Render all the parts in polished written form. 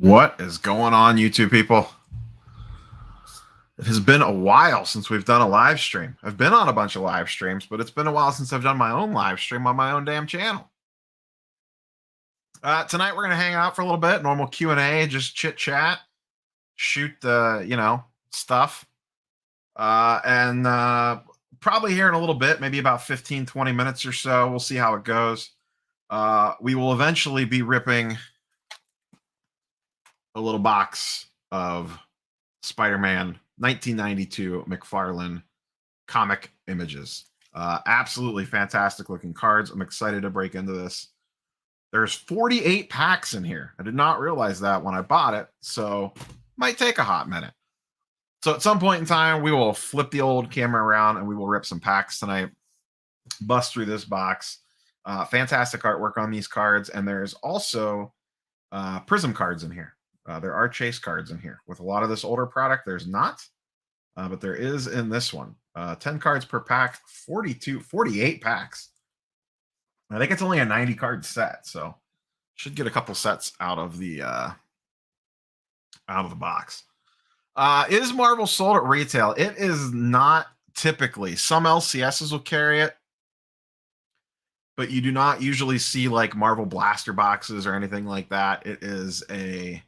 What is going on, YouTube people? It has been a while since we've done a live stream. I've been on a bunch of live streams, but it's been a while since I've done my own live stream on my own damn channel. Tonight we're going to hang out for a little bit, normal Q&A, just chit chat, shoot the, stuff. And probably here in a little bit, maybe about 15, 20 minutes or so. We'll see how it goes. We will eventually be ripping a little box of Spider-Man 1992 McFarlane comic images. Absolutely fantastic looking cards. I'm excited to break into this. There's 48 packs in here. I did not realize that when I bought it, so might take a hot minute. So at some point in time, we will flip the old camera around and we will rip some packs tonight, bust through this box. Fantastic artwork on these cards, and there's also Prism cards in here. There are chase cards in here. With a lot of this older product, there's not, but there is in this one. 10 cards per pack, 48 packs. I think it's only a 90 card set, so should get a couple sets out of the box. Is Marvel sold at retail? It is not typically. Some LCSs will carry it, but you do not usually see like Marvel blaster boxes or anything like that. It is a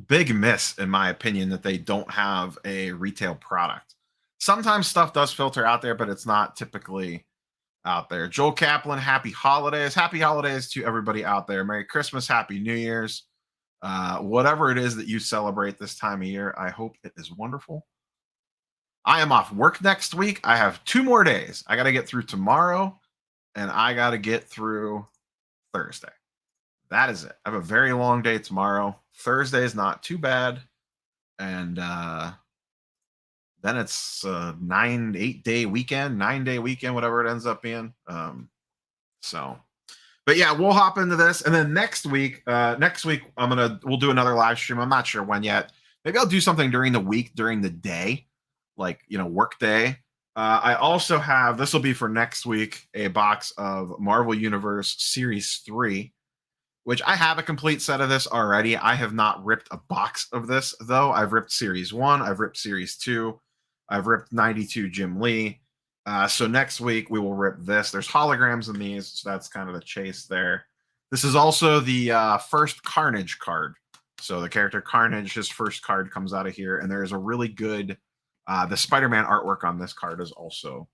big miss, in my opinion, that they don't have a retail product. Sometimes stuff does filter out there, but it's not typically out there. Joel Kaplan, happy holidays. Happy holidays to everybody out there. Merry Christmas, Happy New Year's. Whatever it is that you celebrate this time of year, I hope it is wonderful. I am off work next week. I have 2 more days. I got to get through tomorrow, and I got to get through Thursday. That is it. I have a very long day tomorrow. Thursday is not too bad. And then it's a 9-day weekend, whatever it ends up being. But yeah, we'll hop into this. And then next week, we'll do another live stream. I'm not sure when yet. Maybe I'll do something during the week, during the day, like, work day. I also have, this will be for next week, a box of Marvel Universe Series 3. Which I have a complete set of this already. I have not ripped a box of this, though. I've ripped Series 1. I've ripped Series 2. I've ripped 92 Jim Lee. So next week, we will rip this. There's holograms in these, so that's kind of the chase there. This is also the first Carnage card. So the character Carnage, his first card comes out of here, and there's a really good... the Spider-Man artwork on this card is also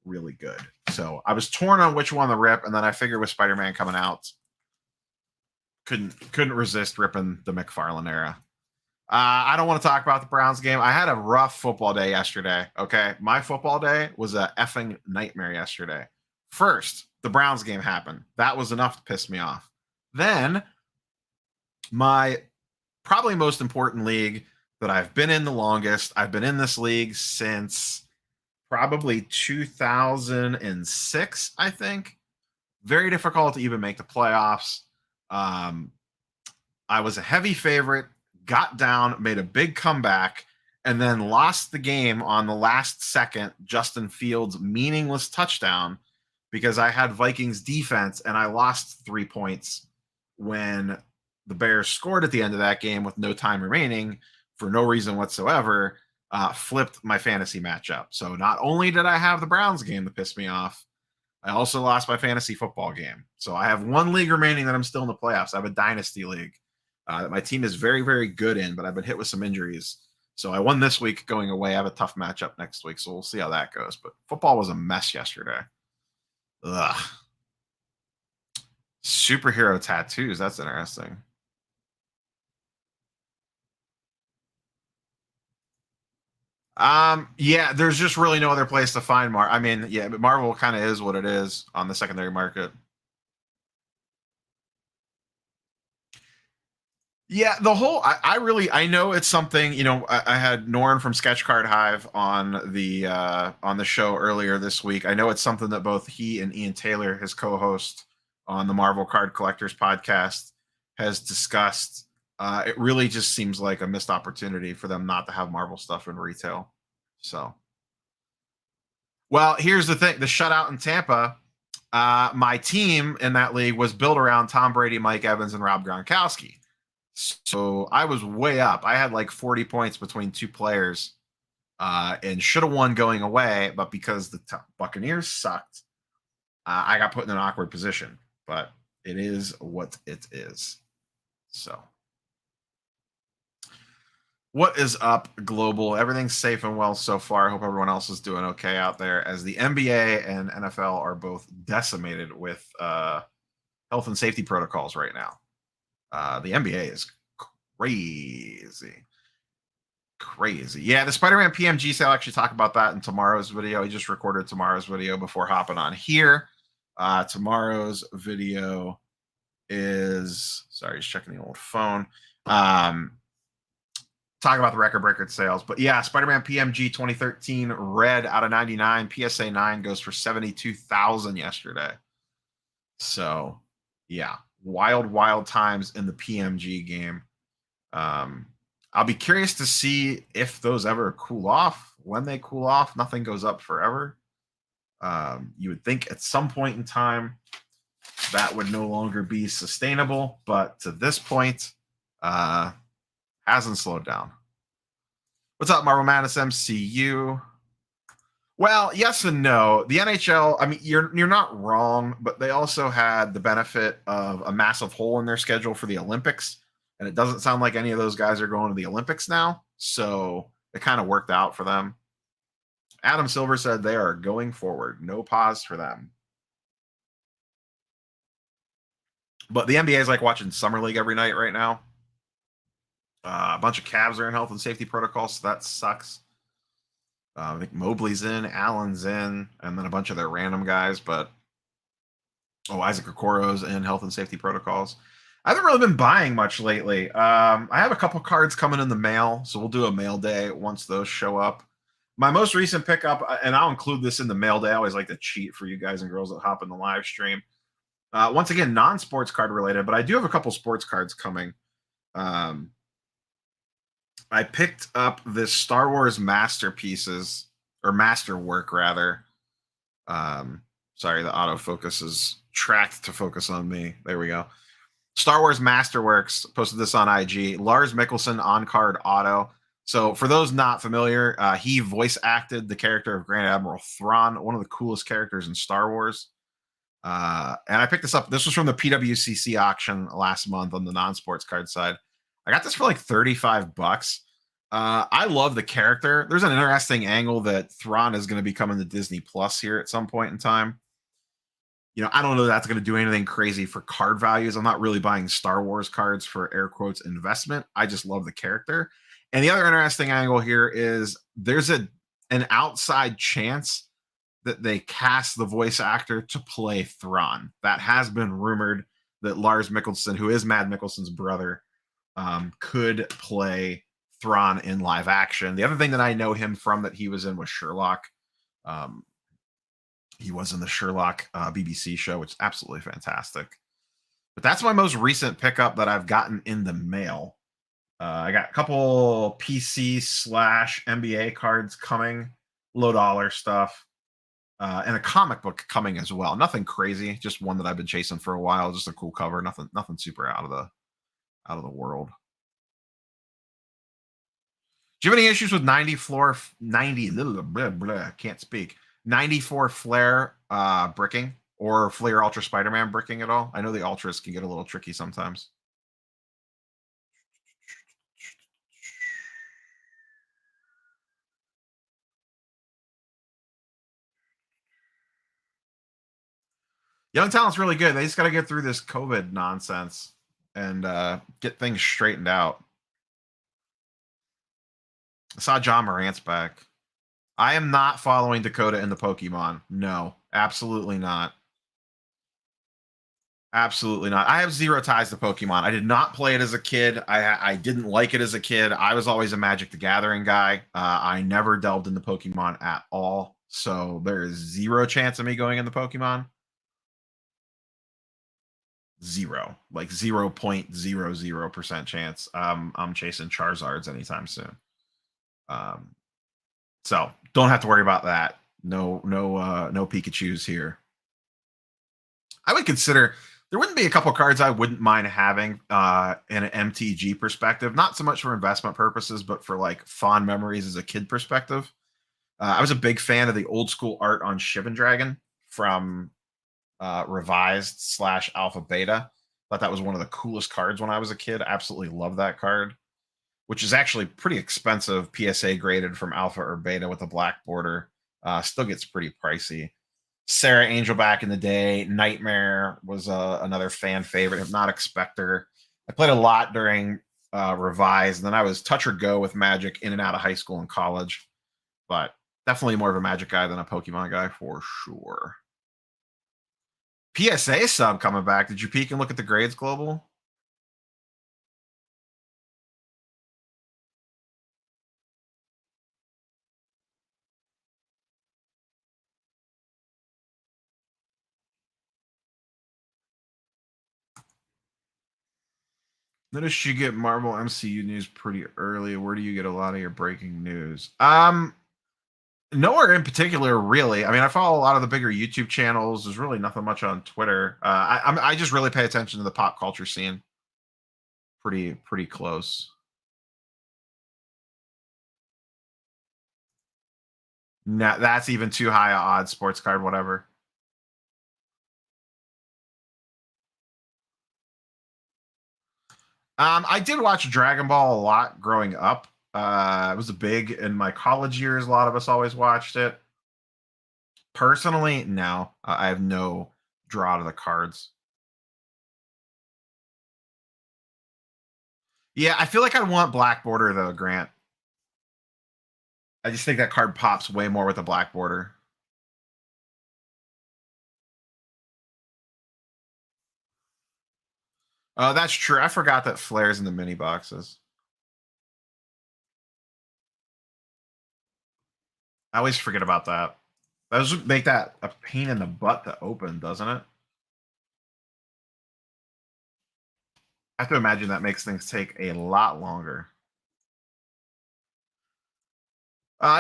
really good. So I was torn on which one to rip, and then I figured with Spider-Man coming out, couldn't resist ripping the McFarlane era. I don't want to talk about the Browns game. I had a rough football day yesterday. Okay, my football day was a effing nightmare yesterday. First, the Browns game happened. That was enough to piss me off. Then, my probably most important league that I've been in the longest. I've been in this league since probably 2006, I think. Very difficult to even make the playoffs. I was a heavy favorite, got down, made a big comeback, and then lost the game on the last second Justin Fields' meaningless touchdown because I had Vikings defense and I lost 3 points when the Bears scored at the end of that game with no time remaining for no reason whatsoever, flipped my fantasy matchup. So not only did I have the Browns game that pissed me off, I also lost my fantasy football game. So I have 1 league remaining that I'm still in the playoffs. I have a dynasty league that my team is very, very good in, but I've been hit with some injuries. So I won this week going away. I have a tough matchup next week, so we'll see how that goes. But football was a mess yesterday. Ugh. Superhero tattoos. That's interesting. Yeah, there's just really no other place to find Marvel. I mean, yeah, but Marvel kind of is what it is on the secondary market. Yeah, I know it's something, I had Norn from Sketch Card Hive on the show earlier this week. I know it's something that both he and Ian Taylor, his co-host on the Marvel Card Collectors podcast, has discussed. It really just seems like a missed opportunity for them not to have Marvel stuff in retail. So, well, here's the thing: the shutout in Tampa. My team in that league was built around Tom Brady, Mike Evans, and Rob Gronkowski. So I was way up. I had like 40 points between two players, and should have won going away, but because the Buccaneers sucked, I got put in an awkward position. But it is what it is. So, what is up, global? Everything's safe and well so far. I hope everyone else is doing okay out there, as the NBA and NFL are both decimated with health and safety protocols right now. The NBA is crazy. Yeah, the Spider-Man PMG sale, I'll actually talk about that in tomorrow's video. I just recorded tomorrow's video before hopping on here. Tomorrow's video is, sorry, just checking the old phone. Talk about the record-breaker sales. But yeah, Spider-Man PMG 2013 red out of 99. PSA 9 goes for 72,000 yesterday. So yeah, wild times in the PMG game. I'll be curious to see if those ever cool off. When they cool off, nothing goes up forever. You would think at some point in time that would no longer be sustainable, but to this point, hasn't slowed down. What's up, Marvel Madness MCU? Well, yes and no. The NHL, I mean, you're not wrong, but they also had the benefit of a massive hole in their schedule for the Olympics, and it doesn't sound like any of those guys are going to the Olympics now, so it kind of worked out for them. Adam Silver said they are going forward. No pause for them. But the NBA is like watching Summer League every night right now. A bunch of Cavs are in health and safety protocols, so that sucks. I think Mobley's in, Allen's in, and then a bunch of their random guys. But Isaac Okoro's in health and safety protocols. I haven't really been buying much lately. I have a couple cards coming in the mail, so we'll do a mail day once those show up. My most recent pickup, and I'll include this in the mail day. I always like to cheat for you guys and girls that hop in the live stream. Once again, non-sports card related, but I do have a couple sports cards coming. I picked up this Star Wars masterpieces, or masterwork rather. Sorry, the autofocus is tracked to focus on me. There we go. Star Wars Masterworks, posted this on IG. Lars Mikkelsen on-card auto. So for those not familiar, he voice acted the character of Grand Admiral Thrawn, one of the coolest characters in Star Wars. And I picked this up. This was from the PWCC auction last month on the non-sports card side. I got this for like 35 bucks. I love the character. There's an interesting angle that Thrawn is going to be coming to Disney Plus here at some point in time. You know, I don't know that's going to do anything crazy for card values. I'm not really buying Star Wars cards for air quotes investment. I just love the character. And the other interesting angle here is there's an outside chance that they cast the voice actor to play Thrawn. That has been rumored that Lars Mikkelsen, who is Mad Mikkelsen's brother, could play Thrawn in live action. The other thing that I know him from that he was in was Sherlock. He was in the Sherlock BBC show, which is absolutely fantastic. But that's my most recent pickup that I've gotten in the mail. I got a couple PC/NBA cards coming, low dollar stuff, and a comic book coming as well. Nothing crazy, just one that I've been chasing for a while. Just a cool cover. Nothing super out of the world. Do you have any issues with 94 Flare bricking or Flair Ultra Spider-Man bricking at all? I know the Ultras can get a little tricky sometimes. Young talent's really good. They just got to get through this COVID nonsense and get things straightened out. I saw John Morant's back. I am not following Dakota in the Pokemon. No, absolutely not. Absolutely not. I have zero ties to Pokemon. I did not play it as a kid. I didn't like it as a kid. I was always a Magic the Gathering guy. I never delved into Pokemon at all. So there is zero chance of me going into Pokemon. Zero. Like 0.00% chance. I'm chasing Charizards anytime soon. So don't have to worry about that. No Pikachus here. I would consider There wouldn't be a couple cards I wouldn't mind having in an MTG perspective, not so much for investment purposes, but for like fond memories as a kid perspective. I was a big fan of the old school art on Shivan Dragon from revised slash alpha beta. Thought that was one of the coolest cards when I was a kid. Absolutely loved that card, which is actually pretty expensive, PSA graded from alpha or beta with a black border. Still gets pretty pricey. Sarah Angel back in the day. Nightmare was another fan favorite. Hypnotic Spectre. I played a lot during Revise, and then I was touch or go with Magic in and out of high school and college. But definitely more of a Magic guy than a Pokemon guy for sure. PSA sub coming back. Did you peek and look at the grades, Global? Notice you get Marvel MCU news pretty early. Where do you get a lot of your breaking news? Nowhere in particular, really. I mean, I follow a lot of the bigger YouTube channels. There's really nothing much on Twitter. I just really pay attention to the pop culture scene. Pretty close. Nah, that's even too high a odds. Sports card, whatever. I did watch Dragon Ball a lot growing up. It was big in my college years. A lot of us always watched it. Personally, no. I have no draw to the cards. Yeah, I feel like I'd want black border though, Grant. I just think that card pops way more with a black border. Oh, that's true. I forgot that flares in the mini boxes. I always forget about that. That does make that a pain in the butt to open, doesn't it? I have to imagine that makes things take a lot longer.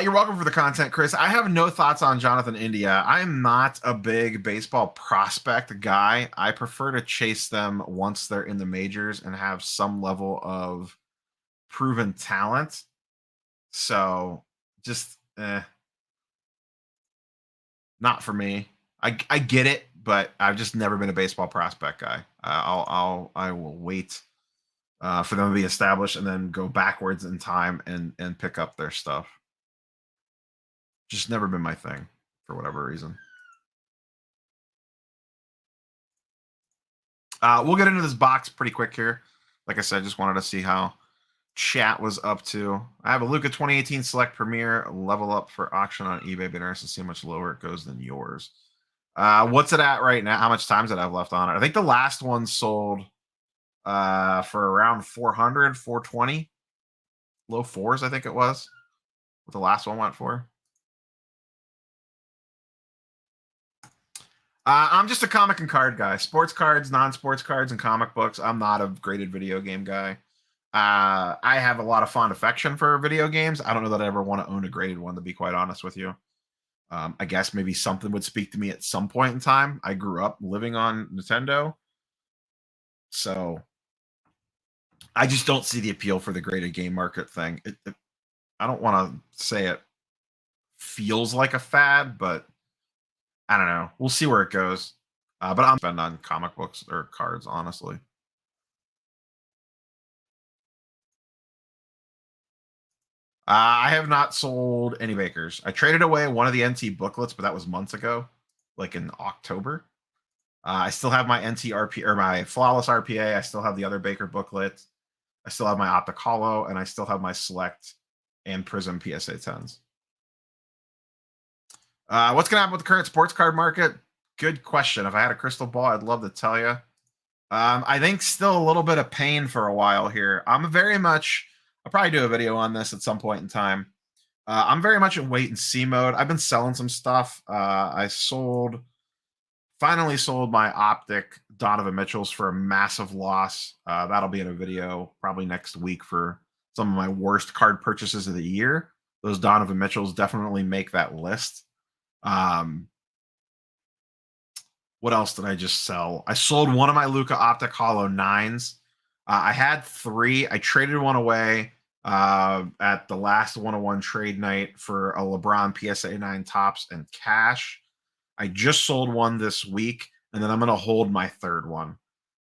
You're welcome for the content, Chris. I have no thoughts on Jonathan India. I'm not a big baseball prospect guy. I prefer to chase them once they're in the majors and have some level of proven talent. So just not for me. I get it, but I've just never been a baseball prospect guy. I will wait for them to be established and then go backwards in time and pick up their stuff. Just never been my thing for whatever reason. We'll get into this box pretty quick here. Like I said, just wanted to see how chat was up to. I have a Luca 2018 Select Premier level up for auction on eBay. Be interested to see how much lower it goes than yours. What's it at right now? How much time does it have left on it? I think the last one sold for around 400, 420. Low fours, I think it was. What the last one went for. I'm just a comic and card guy. Sports cards, non-sports cards, and comic books. I'm not a graded video game guy. I have a lot of fond affection for video games. I don't know that I ever want to own a graded one, to be quite honest with you. I guess maybe something would speak to me at some point in time. I grew up living on Nintendo. So I just don't see the appeal for the graded game market thing. I don't want to say it feels like a fad, but I don't know. We'll see where it goes. But I'm spend on comic books or cards, honestly. I have not sold any Bakers. I traded away one of the NT booklets, but that was months ago, like in October. I still have my NT RP or my Flawless RPA. I still have the other Baker booklet. I still have my Optic Hollow, and I still have my Select and Prism PSA 10s. What's going to happen with the current sports card market? Good question. If I had a crystal ball, I'd love to tell you. I think still a little bit of pain for a while here. I'm very much, I'll probably do a video on this at some point in time. I'm very much in wait and see mode. I've been selling some stuff. I finally sold my Optic Donovan Mitchells for a massive loss. That'll be in a video probably next week for some of my worst card purchases of the year. Those Donovan Mitchells definitely make that list. What else did I just sell? I sold one of my Luka Optic Hollow 9s. I had 3. I traded one away at the last 101 trade night for a LeBron PSA 9 tops and cash. I just sold one this week, and then I'm going to hold my third one.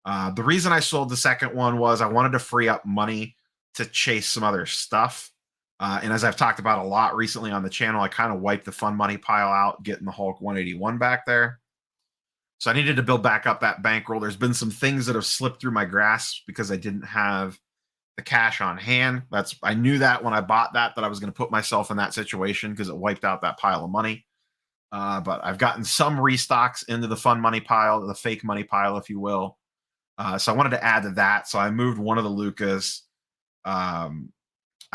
The reason I sold the second one was I wanted to free up money to chase some other stuff. And as I've talked about a lot recently on the channel, I kind of wiped the fun money pile out, getting the Hulk 181 back there. So I needed to build back up that bankroll. There's been some things that have slipped through my grasp because I didn't have the cash on hand. I knew that when I bought that I was going to put myself in that situation because it wiped out that pile of money. But I've gotten some restocks into the fun money pile, the fake money pile, if you will. So I wanted to add to that. So I moved one of the Lucas. I've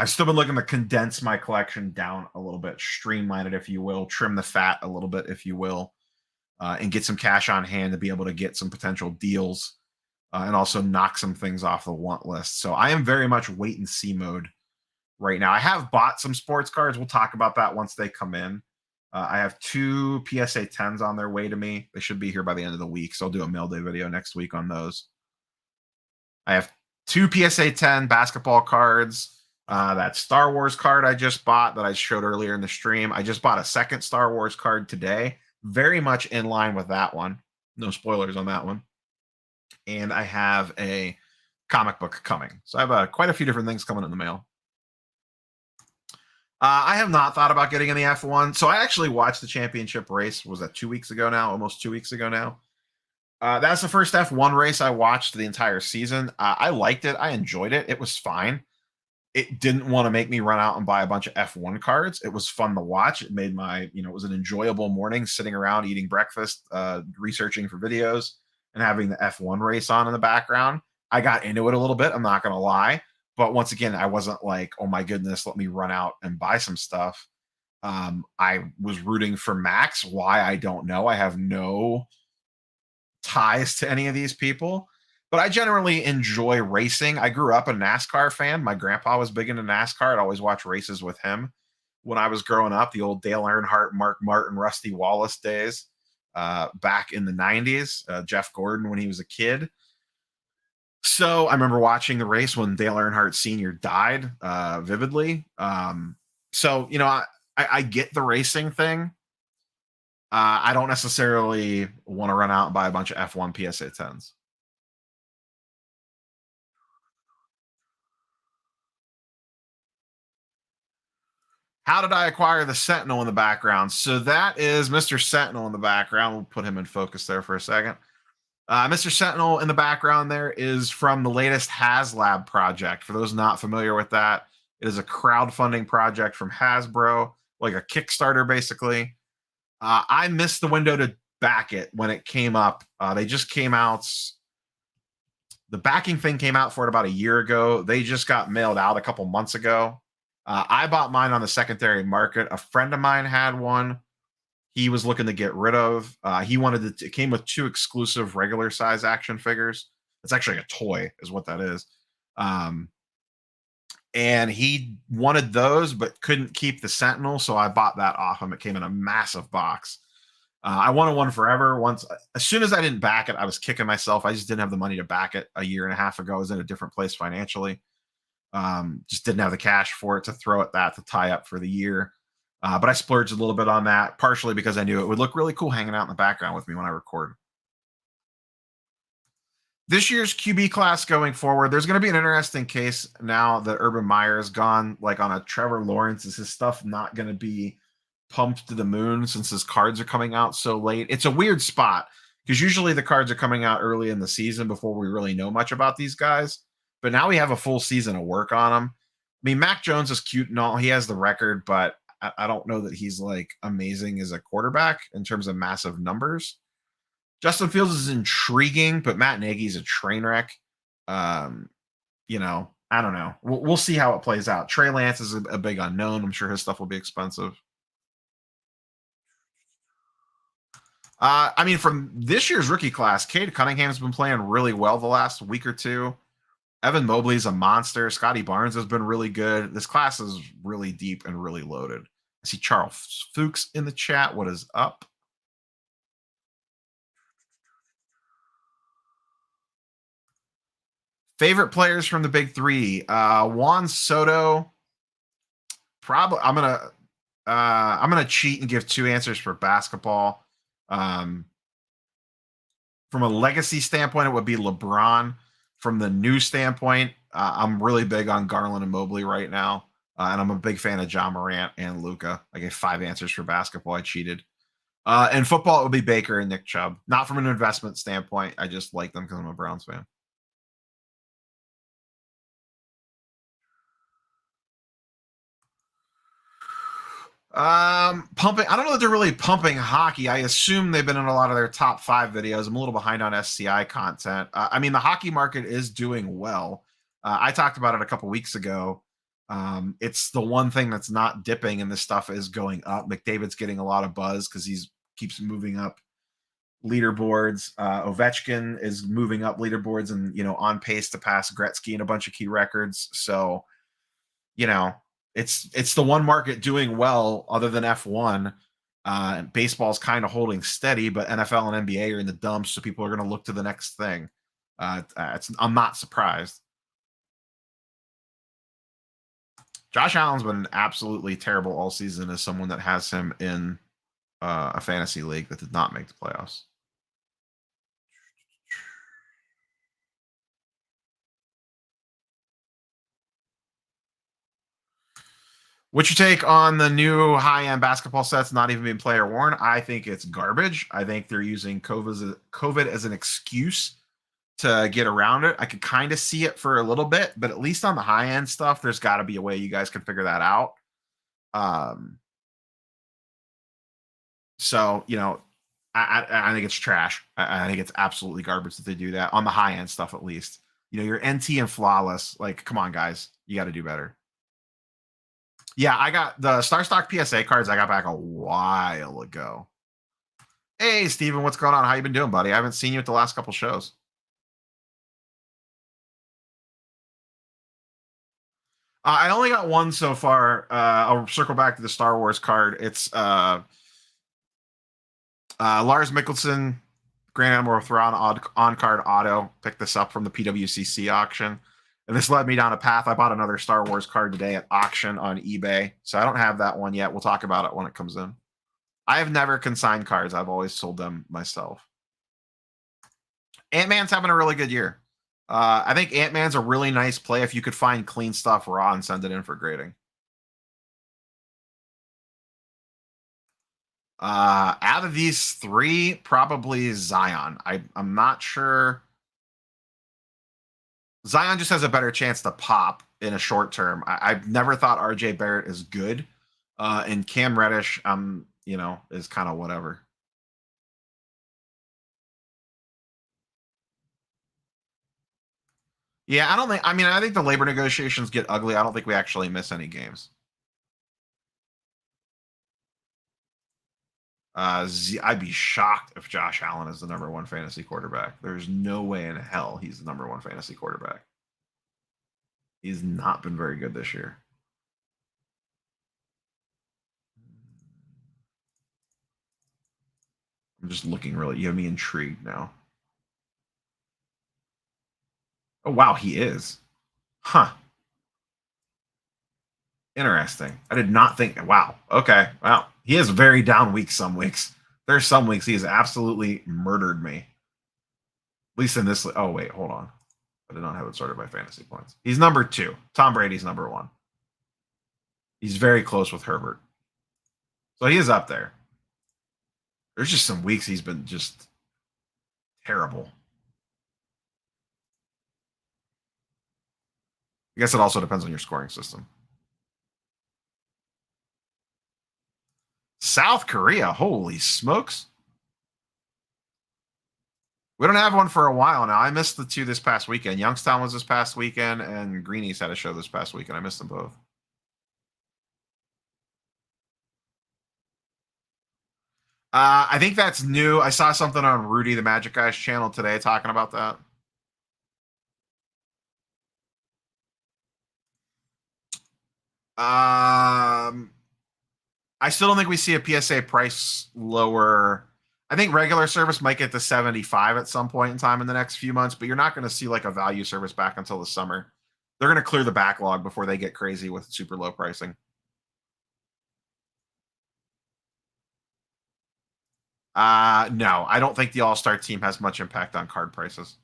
still been looking to condense my collection down a little bit, streamline it, if you will, trim the fat a little bit, if you will, and get some cash on hand to be able to get some potential deals and also knock some things off the want list. So I am very much wait and see mode right now. I have bought some sports cards. We'll talk about that once they come in. I have 2 PSA 10s on their way to me. They should be here by the end of the week. So I'll do a mail day video next week on those. I have 2 PSA 10 basketball cards. That Star Wars card I just bought that I showed earlier in the stream. I just bought a second Star Wars card today. Very much in line with that one. No spoilers on that one. And I have a comic book coming. So I have quite a few different things coming in the mail. I have not thought about getting in the F1. So I actually watched the championship race. Was that 2 weeks ago now? Almost 2 weeks ago now. That's the first F1 race I watched the entire season. I liked it. I enjoyed it. It was fine. It didn't want to make me run out and buy a bunch of F1 cards. It was fun to watch. It made my, it was an enjoyable morning sitting around eating breakfast, researching for videos, and having the F1 race on in the background. I got into it a little bit. I'm not going to lie. But once again, I wasn't like, oh my goodness, let me run out and buy some stuff. I was rooting for Max. Why? I don't know. I have no ties to any of these people. But I generally enjoy racing. I grew up a NASCAR fan. My grandpa was big into NASCAR. I'd always watch races with him when I was growing up, the old Dale Earnhardt, Mark Martin, Rusty Wallace days back in the 90s, Jeff Gordon when he was a kid. So I remember watching the race when Dale Earnhardt Sr. died vividly. So, I get the racing thing. I don't necessarily want to run out and buy a bunch of F1 PSA 10s. How did I acquire the Sentinel in the background? So that is Mr. Sentinel in the background. We'll put him in focus there for a second. Mr. Sentinel in the background there is from the latest HasLab project. For those not familiar with that, it is a crowdfunding project from Hasbro, like a Kickstarter, basically. I missed the window to back it when it came up. They just came out. The backing thing came out for it about a year ago. They just got mailed out a couple months ago. I bought mine on the secondary market. A friend of mine had one. He was looking to get rid of. He wanted it came with 2 exclusive regular size action figures. It's actually a toy, is what that is. And he wanted those, but couldn't keep the Sentinel, so I bought that off him. It came in a massive box. I wanted one forever. As soon as I didn't back it, I was kicking myself. I just didn't have the money to back it a year and a half ago. I was in a different place financially. Just didn't have the cash for it to throw at that to tie up for the year. But I splurged a little bit on that, partially because I knew it would look really cool hanging out in the background with me when I record. This year's QB class going forward, there's going to be an interesting case now that Urban Meyer is gone, like on a Trevor Lawrence. Is his stuff not going to be pumped to the moon since his cards are coming out so late? It's a weird spot because usually the cards are coming out early in the season before we really know much about these guys. But now we have a full season of work on them. I mean, Mac Jones is cute and all. He has the record, but I don't know that he's like amazing as a quarterback in terms of massive numbers. Justin Fields is intriguing, but Matt Nagy's a train wreck. I don't know. We'll see how it plays out. Trey Lance is a big unknown. I'm sure his stuff will be expensive. From this year's rookie class, Cade Cunningham's been playing really well the last week or two. Evan Mobley's a monster. Scotty Barnes has been really good. This class is really deep and really loaded. I see Charles Fuchs in the chat. What is up? Favorite players from the big three. Juan Soto. Probably I'm gonna cheat and give 2 answers for basketball. Um, from a legacy standpoint, it would be LeBron. From the new standpoint, I'm really big on Garland and Mobley right now. And I'm a big fan of John Morant and Luca. I gave 5 answers for basketball. I cheated. And football, it would be Baker and Nick Chubb. Not from an investment standpoint. I just like them because I'm a Browns fan. Pumping. I don't know that they're really pumping hockey. I assume they've been in a lot of their top 5 videos. I'm a little behind on SCI content. I mean, the hockey market is doing well. I talked about it a couple weeks ago. It's the one thing that's not dipping, and this stuff is going up. McDavid's getting a lot of buzz because he's keeps moving up leaderboards. Ovechkin is moving up leaderboards and on pace to pass Gretzky and a bunch of key records. So you know, it's the one market doing well other than F1. Baseball's kind of holding steady, but NFL and NBA are in the dumps, so people are going to look to the next thing. I'm not surprised. Josh Allen's been absolutely terrible all season as someone that has him in a fantasy league that did not make the playoffs. What's your take on the new high-end basketball sets not even being player worn? I think it's garbage. I think they're using COVID as an excuse to get around it. I could kind of see it for a little bit, but at least on the high-end stuff, there's got to be a way you guys can figure that out. So, I think it's trash. I think it's absolutely garbage that they do that on the high-end stuff at least. Your NT and flawless. Like, come on, guys. You got to do better. Yeah, I got the Star Stock PSA cards I got back a while ago. Hey, Steven, what's going on? How you been doing, buddy? I haven't seen you at the last couple shows. I only got one so far. I'll circle back to the Star Wars card. It's Lars Mikkelsen, Grand Admiral Thrawn on-card auto. Picked this up from the PWCC auction. And this led me down a path. I bought another Star Wars card today at auction on eBay. So I don't have that one yet. We'll talk about it when it comes in. I have never consigned cards. I've always sold them myself. Ant-Man's having a really good year. I think Ant-Man's a really nice play if you could find clean stuff raw and send it in for grading. Out of these 3, probably Zion. I'm not sure. Zion just has a better chance to pop in a short term. I've never thought RJ Barrett is good. And Cam Reddish, is kind of whatever. Yeah, I think the labor negotiations get ugly. I don't think we actually miss any games. I'd be shocked if Josh Allen is the number 1 fantasy quarterback. There's no way in hell he's the number 1 fantasy quarterback. He's not been very good this year. I'm just looking really. You have me intrigued now. Oh, wow, he is. Huh. Interesting. I did not think. Wow. Okay. Wow. He is very down weeks some weeks. There's some weeks he has absolutely murdered me. At least in this. Oh, wait. Hold on. I did not have it sorted by fantasy points. He's number 2. Tom Brady's number 1. He's very close with Herbert. So he is up there. There's just some weeks he's been just terrible. I guess it also depends on your scoring system. South Korea, holy smokes. We don't have one for a while now. I missed the 2 this past weekend. Youngstown was this past weekend, and Greenies had a show this past weekend. I missed them both. I think that's new. I saw something on Rudy the Magic Guy's channel today talking about that. I still don't think we see a PSA price lower. I think regular service might get to 75 at some point in time in the next few months, but you're not going to see like a value service back until the summer. They're going to clear the backlog before they get crazy with super low pricing. No, I don't think the All-Star team has much impact on card prices.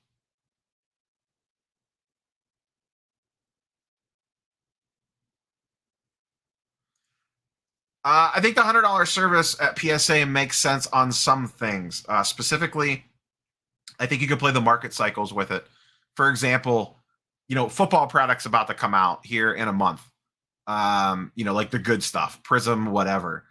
I think the $100 service at PSA makes sense on some things. Specifically, I think you could play the market cycles with it. For example, football products about to come out here in a month. Like the good stuff, Prism, whatever.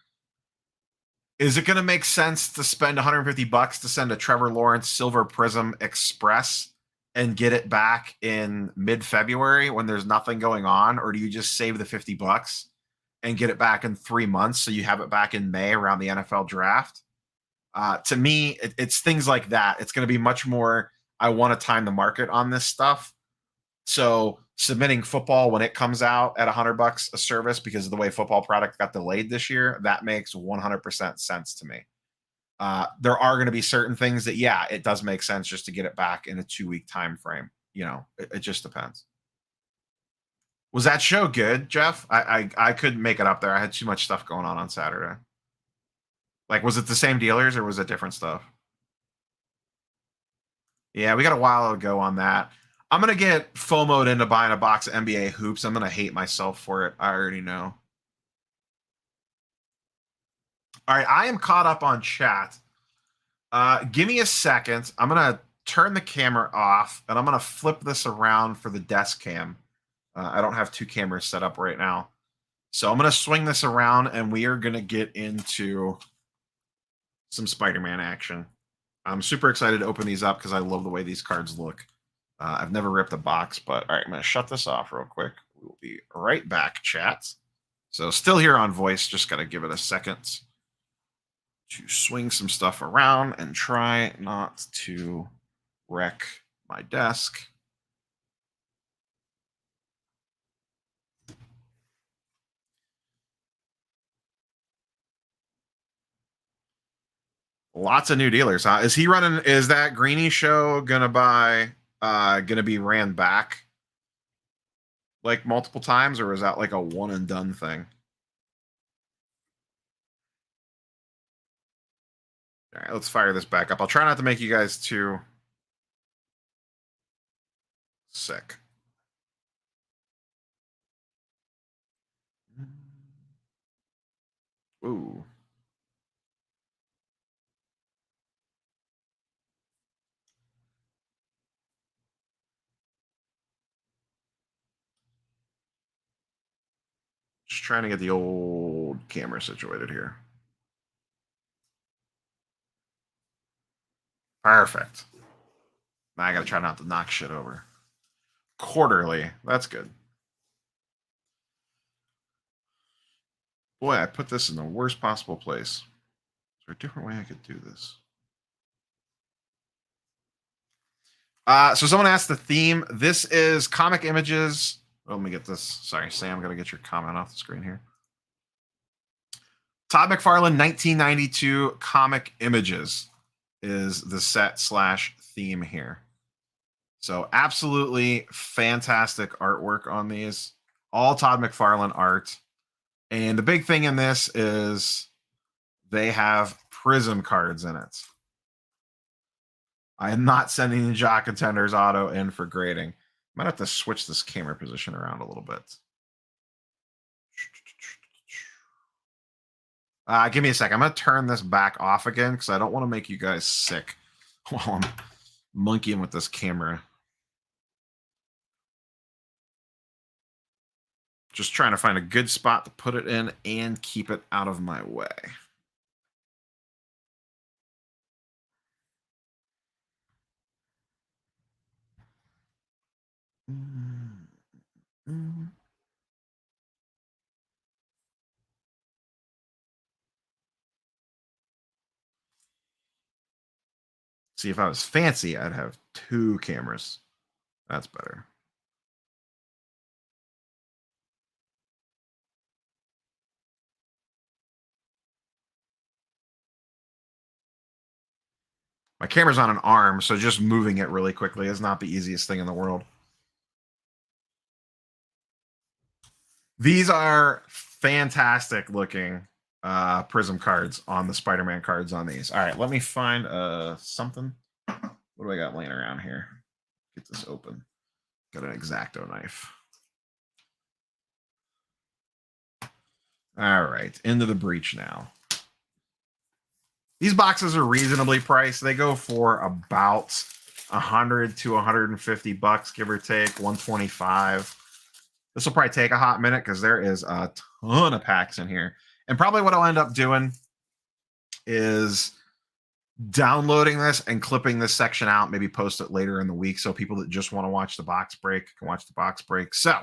Is it going to make sense to spend 150 bucks to send a Trevor Lawrence Silver Prism Express and get it back in mid-February when there's nothing going on, or do you just save the 50 bucks and get it back in 3 months so you have it back in May around the NFL draft? To me, it's things like that. It's going to be much more, I want to time the market on this stuff. So submitting football when it comes out at $100 a service because of the way football product got delayed this year, that makes 100% sense to me. There are going to be certain things that, yeah, it does make sense just to get it back in a 2-week time frame. It just depends. Was that show good, Jeff? I couldn't make it up there. I had too much stuff going on Saturday. Like, was it the same dealers or was it different stuff? Yeah, we got a while to go on that. I'm going to get FOMO'd into buying a box of NBA hoops. I'm going to hate myself for it. I already know. All right, I am caught up on chat. Give me a second. I'm going to turn the camera off, and I'm going to flip this around for the desk cam. I don't have 2 cameras set up right now. So I'm going to swing this around, and we are going to get into some Spider-Man action. I'm super excited to open these up because I love the way these cards look. I've never ripped a box, but all right, I'm going to shut this off real quick. We will be right back, chat. So still here on voice, just got to give it a second to swing some stuff around and try not to wreck my desk. Lots of new dealers, huh? Is he running? Is that Greeny show gonna be ran back like multiple times, or is that like a one and done thing? All right, let's fire this back up. I'll try not to make you guys too sick. Ooh. Just trying to get the old camera situated here. Perfect. Now I gotta try not to knock shit over. Quarterly. That's good. Boy, I put this in the worst possible place. Is there a different way I could do this? So someone asked the theme. This is comic images. Oh, let me get this. Sorry, Sam, gotta get your comment off the screen here. Todd McFarlane 1992 comic images is the set/theme here. So absolutely fantastic artwork on these. All Todd McFarlane art. And the big thing in this is they have Prism cards in it. I am not sending the Jock Contenders auto in for grading. Might have to switch this camera position around a little bit. Give me a sec. I'm going to turn this back off again because I don't want to make you guys sick while I'm monkeying with this camera. Just trying to find a good spot to put it in and keep it out of my way. See, if I was fancy, I'd have 2 cameras. That's better. My camera's on an arm, so just moving it really quickly is not the easiest thing in the world. These are fantastic looking Prism cards on the Spider-Man cards on these. All right, let me find something. What do I got laying around here? Get this open. Got an X-Acto knife. All right, into the breach now. These boxes are reasonably priced. They go for about 100 to 150 bucks, give or take, 125. This will probably take a hot minute because there is a ton of packs in here. And probably what I'll end up doing is downloading this and clipping this section out, maybe post it later in the week so people that just want to watch the box break can watch the box break. So,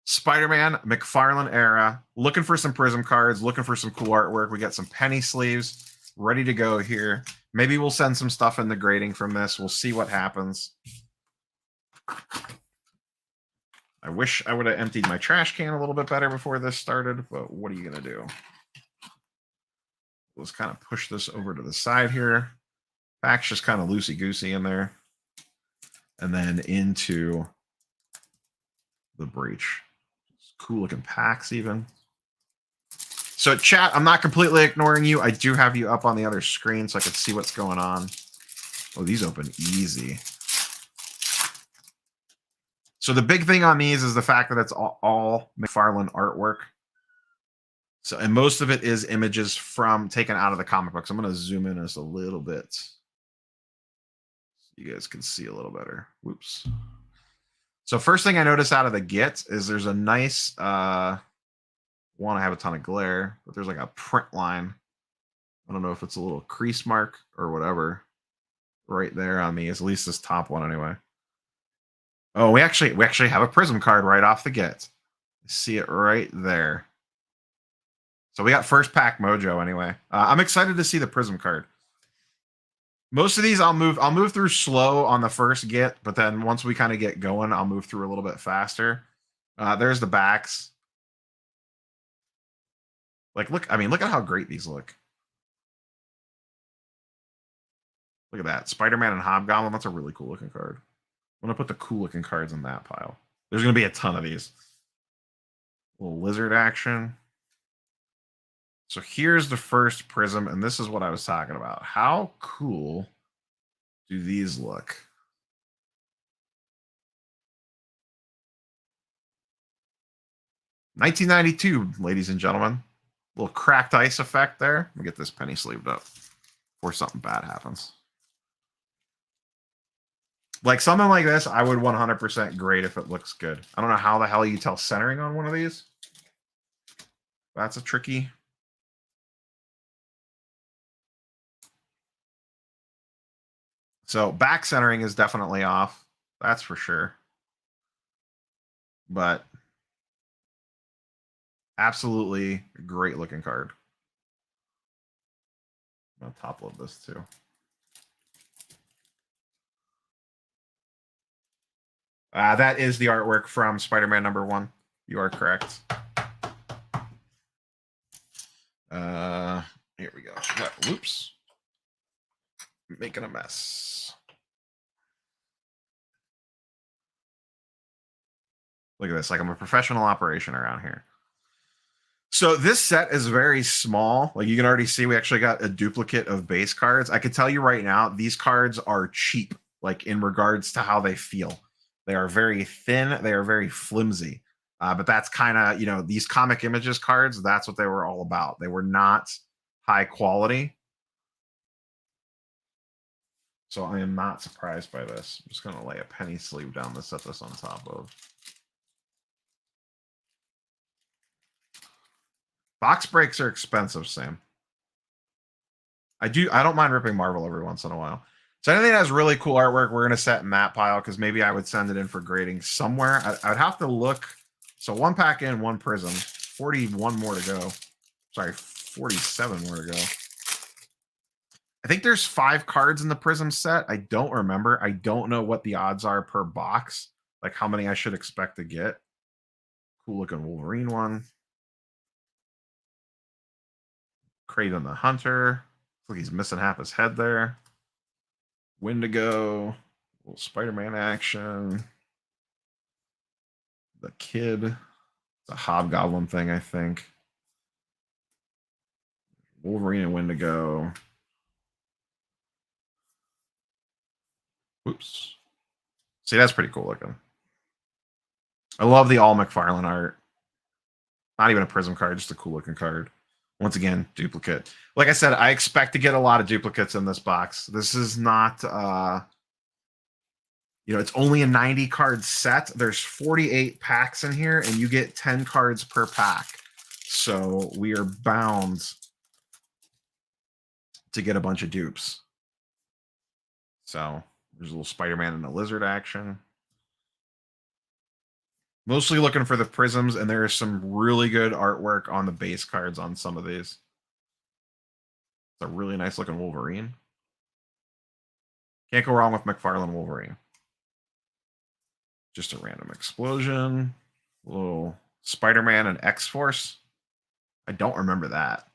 Spider-Man McFarlane era, looking for some Prism cards, looking for some cool artwork. We got some penny sleeves ready to go here. Maybe we'll send some stuff in the grading from this. We'll see what happens. I wish I would have emptied my trash can a little bit better before this started, but what are you going to do? Let's kind of push this over to the side here. Pack's just kind of loosey-goosey in there. And then into the breach. Cool looking packs even. So chat, I'm not completely ignoring you. I do have you up on the other screen so I can see what's going on. Oh, these open easy. So the big thing on these is the fact that it's all McFarlane artwork. So, and most of it is images from taken out of the comic books. I'm going to zoom in just a little bit so you guys can see a little better. Whoops. So first thing I notice out of the get is there's a nice, one, I have a ton of glare, but there's like a print line. I don't know if it's a little crease mark or whatever right there on these, at least this top one anyway. Oh, we actually have a Prism card right off the get. See it right there. So we got first pack mojo anyway. I'm excited to see the Prism card. Most of these I'll move through slow on the first get, but then once we kind of get going, I'll move through a little bit faster. There's the backs. Like, look at how great these look. Look at that. Spider-Man and Hobgoblin. That's a really cool looking card. I'm going to put the cool looking cards in that pile. There's going to be a ton of these. A little lizard action. So here's the first Prism, and this is what I was talking about. How cool do these look? $19.92, ladies and gentlemen. A little cracked ice effect there. Let me get this penny sleeved up before something bad happens. Like something like this, I would 100% grade if it looks good. I don't know how the hell you tell centering on one of these. That's a tricky. So back centering is definitely off. That's for sure. But absolutely great looking card. I'm going to top load this too. That is the artwork from Spider-Man #1. You are correct. Here we go. Whoops. Making a mess. Look at this. Like I'm a professional operation around here. So this set is very small. Like you can already see we actually got a duplicate of base cards. I could tell you right now, these cards are cheap, like in regards to how they feel. They are very thin. They are very flimsy. But that's kind of, you know, these comic images cards, that's what they were all about. They were not high quality. So I am not surprised by this. I'm just going to lay a penny sleeve down to set this on top of. Box breaks are expensive, Sam. I don't mind ripping Marvel every once in a while. So anything that has really cool artwork, we're going to set in that pile because maybe I would send it in for grading somewhere. I would have to look. So one pack in, one Prism. 41 more to go. Sorry, 47 more to go. I think there's 5 cards in the Prism set. I don't remember. I don't know what the odds are per box. Like how many I should expect to get. Cool looking Wolverine one. Kraven the Hunter. like he's missing half his head there. Wendigo, little Spider-Man action. The kid, it's a hobgoblin thing, I think. Wolverine and Wendigo. Oops. See, that's pretty cool looking. I love the all McFarlane art. Not even a Prism card, just a cool looking card. Once again, duplicate. Like I said, I expect to get a lot of duplicates in this box. This is not, it's only a 90 card set. There's 48 packs in here, and you get 10 cards per pack. So we are bound to get a bunch of dupes. So there's a little Spider-Man and a lizard action. Mostly looking for the prisms, and there is some really good artwork on the base cards on some of these. It's a really nice looking Wolverine. Can't go wrong with McFarlane Wolverine. Just a random explosion. A little Spider-Man and X-Force. I don't remember that.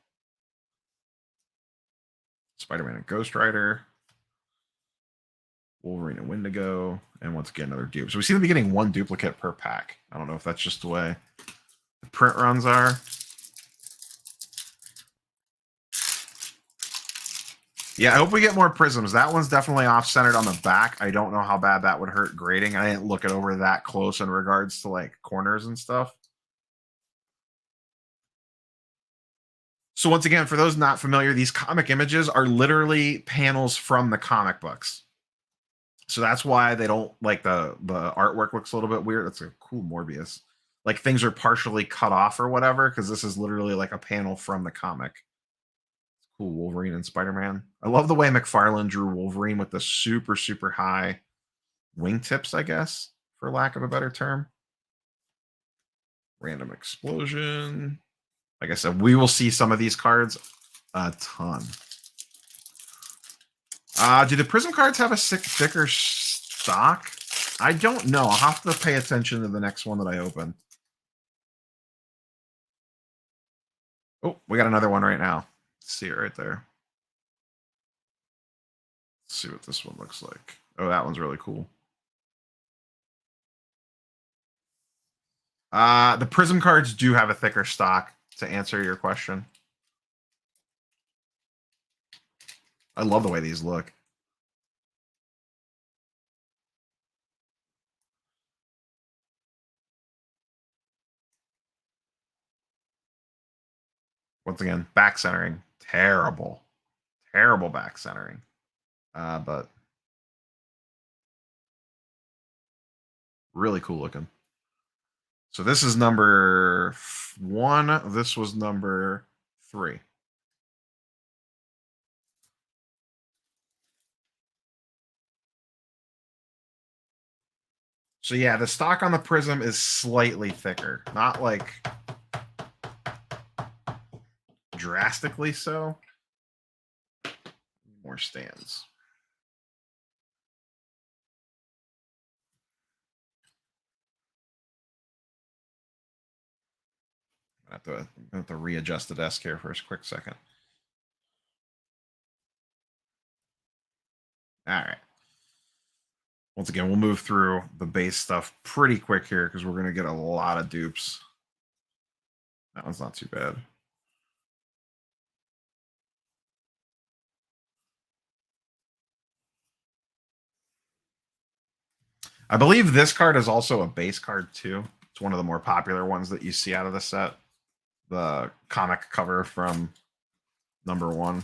Spider-Man and Ghost Rider. Wolverine and Wendigo. And once again, another dupe. So we seem to be getting one duplicate per pack. I don't know if that's just the way the print runs are. Yeah, I hope we get more prisms. That one's definitely off-centered on the back. I don't know how bad that would hurt grading. I didn't look it over that close in regards to like corners and stuff. So once again, for those not familiar, these comic images are literally panels from the comic books. So that's why they don't like the artwork looks a little bit weird. That's a cool Morbius. Like things are partially cut off or whatever, because this is literally like a panel from the comic. Cool Wolverine and Spider-Man. I love the way McFarlane drew Wolverine with the super, super high wingtips, I guess, for lack of a better term. Random explosion. Like I said, we will see some of these cards a ton. Do the Prism cards have a thicker stock? I don't know. I'll have to pay attention to the next one that I open. Oh, we got another one right now. See it right there. Let's see what this one looks like. Oh, that one's really cool. The Prism cards do have a thicker stock, to answer your question. I love the way these look. Once again, back centering. Terrible. Terrible back centering. But really cool looking. So this is number 1. This was number 3. So yeah, the stock on the Prism is slightly thicker. Not like drastically so. More stands. I have to readjust the desk here for a quick second. All right. Once again, we'll move through the base stuff pretty quick here because we're going to get a lot of dupes. That one's not too bad. I believe this card is also a base card too. It's one of the more popular ones that you see out of the set. The comic cover from number 1.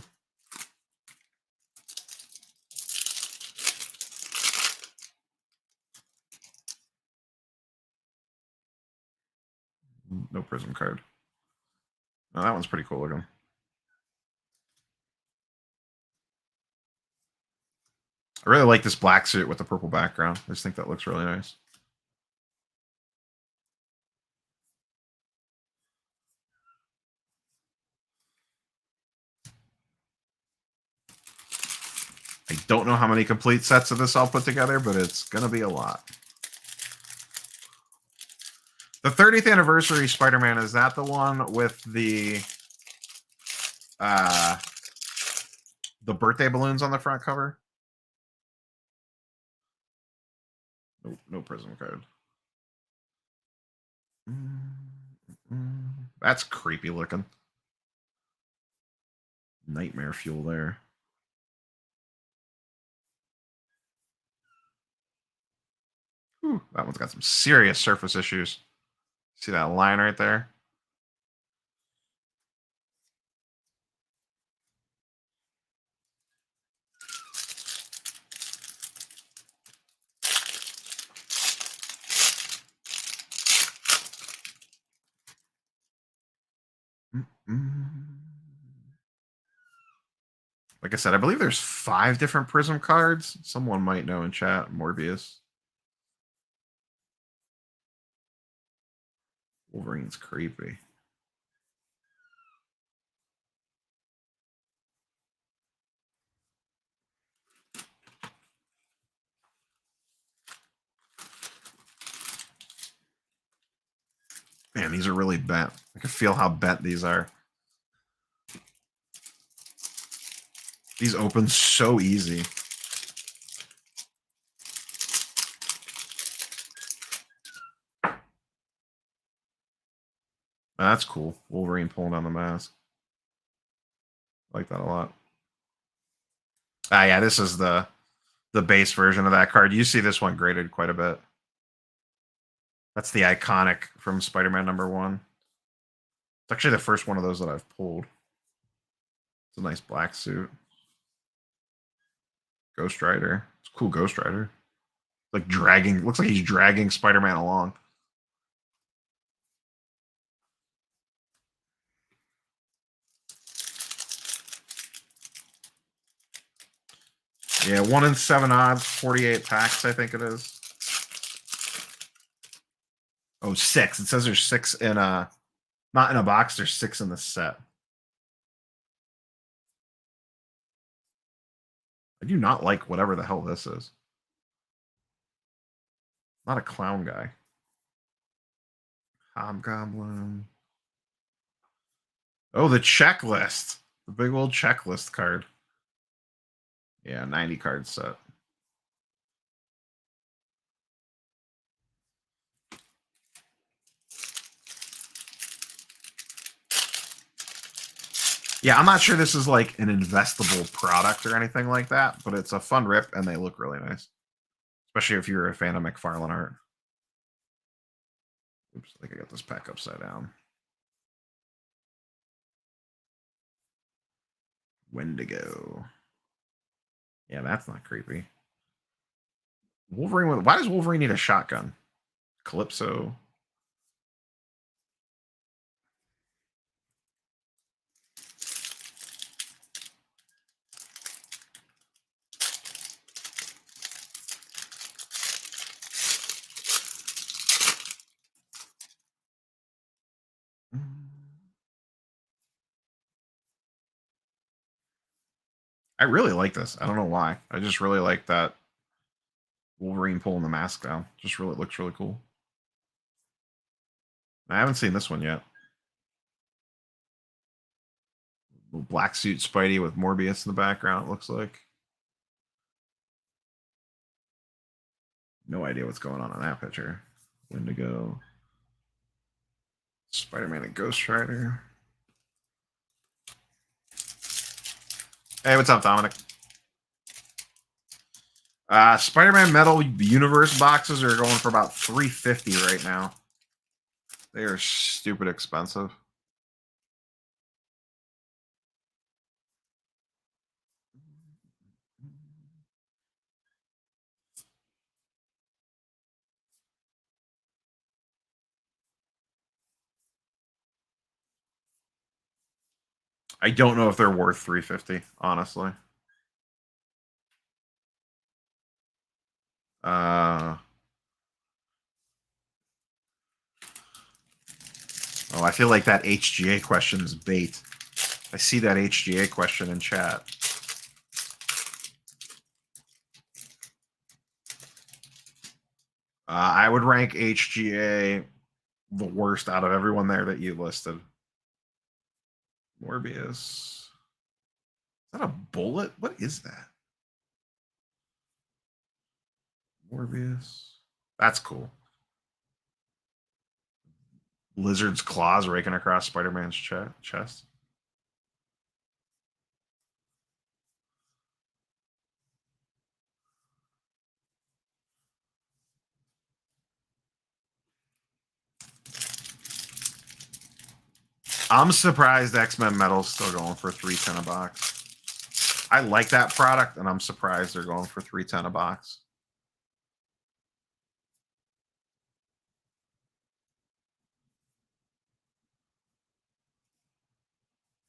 No Prism card. Oh, that one's pretty cool looking. I really like this black suit with the purple background. I just think that looks really nice. I don't know how many complete sets of this I'll put together, but it's going to be a lot. The 30th anniversary Spider-Man, is that the one with the The birthday balloons on the front cover. Nope, no Prism card. That's creepy looking. Nightmare fuel there. Whew, that one's got some serious surface issues. See that line right there? Like I said, I believe there's 5 different Prism cards. Someone might know in chat. Morbius. Wolverine's creepy. Man, these are really bent. I can feel how bent these are. These open so easy. That's cool. Wolverine pulling down the mask. I like that a lot. Ah, yeah, this is the base version of that card. You see this one graded quite a bit. That's the iconic from Spider-Man #1. It's actually the first one of those that I've pulled. It's a nice black suit. Ghost Rider. It's a cool Ghost Rider. Like dragging, looks like he's dragging Spider-Man along. Yeah, 1 in 7 odds, 48 packs, I think it is. Oh, 6. It says there's 6 in a, not in a box, there's 6 in the set. I do not like whatever the hell this is. Not a clown guy. Hobgoblin. Oh, the checklist. The big old checklist card. Yeah, 90 card set. Yeah, I'm not sure this is like an investable product or anything like that, but it's a fun rip and they look really nice. Especially if you're a fan of McFarlane art. Oops, I think I got this pack upside down. Wendigo. Yeah, that's not creepy. Wolverine. Why does Wolverine need a shotgun? Calypso. I really like this. I don't know why. I just really like that Wolverine pulling the mask down. Just really looks really cool. I haven't seen this one yet. Little black suit Spidey with Morbius in the background, it looks like. No idea what's going on in that picture. Wendigo. Spider-Man and Ghost Rider. Hey, what's up, Dominic? Spider-Man Metal Universe boxes are going for about $350 right now. They are stupid expensive. I don't know if they're worth $350, honestly. Oh, I feel like that HGA question is bait. I see that HGA question in chat. I would rank HGA the worst out of everyone there that you listed. Morbius. that a bullet? What is that? Morbius. That's cool. Lizard's claws raking across Spider-Man's chest. I'm surprised X-Men Metal's still going for $3.10 a box. I like that product, and I'm surprised they're going for $3.10 a box.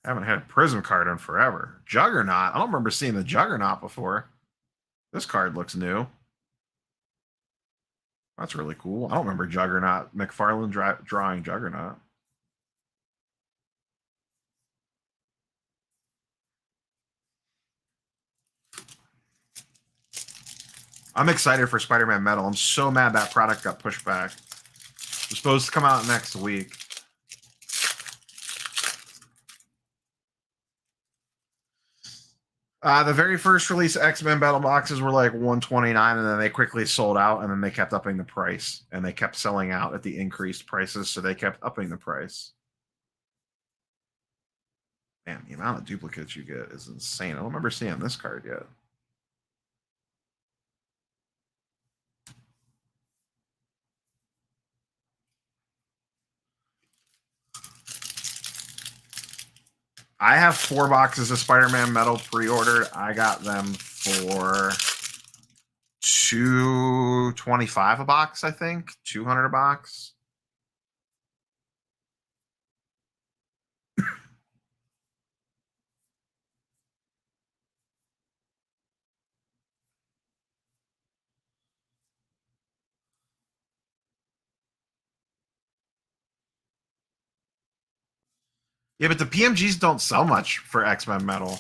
I haven't had a Prism card in forever. Juggernaut. I don't remember seeing the Juggernaut before. This card looks new. That's really cool. I don't remember Juggernaut. McFarlane drawing Juggernaut. I'm excited for Spider-Man Metal. I'm so mad that product got pushed back. It's supposed to come out next week. The very first release X-Men Battle boxes were like $129, and then they quickly sold out, and then they kept upping the price, and they kept selling out at the increased prices, so they kept upping the price. Man, the amount of duplicates you get is insane. I don't remember seeing this card yet. I have 4 boxes of Spider-Man Metal pre-ordered. I got them for $225 a box, I think. $200 a box. Yeah, but the PMGs don't sell much for X-Men Metal.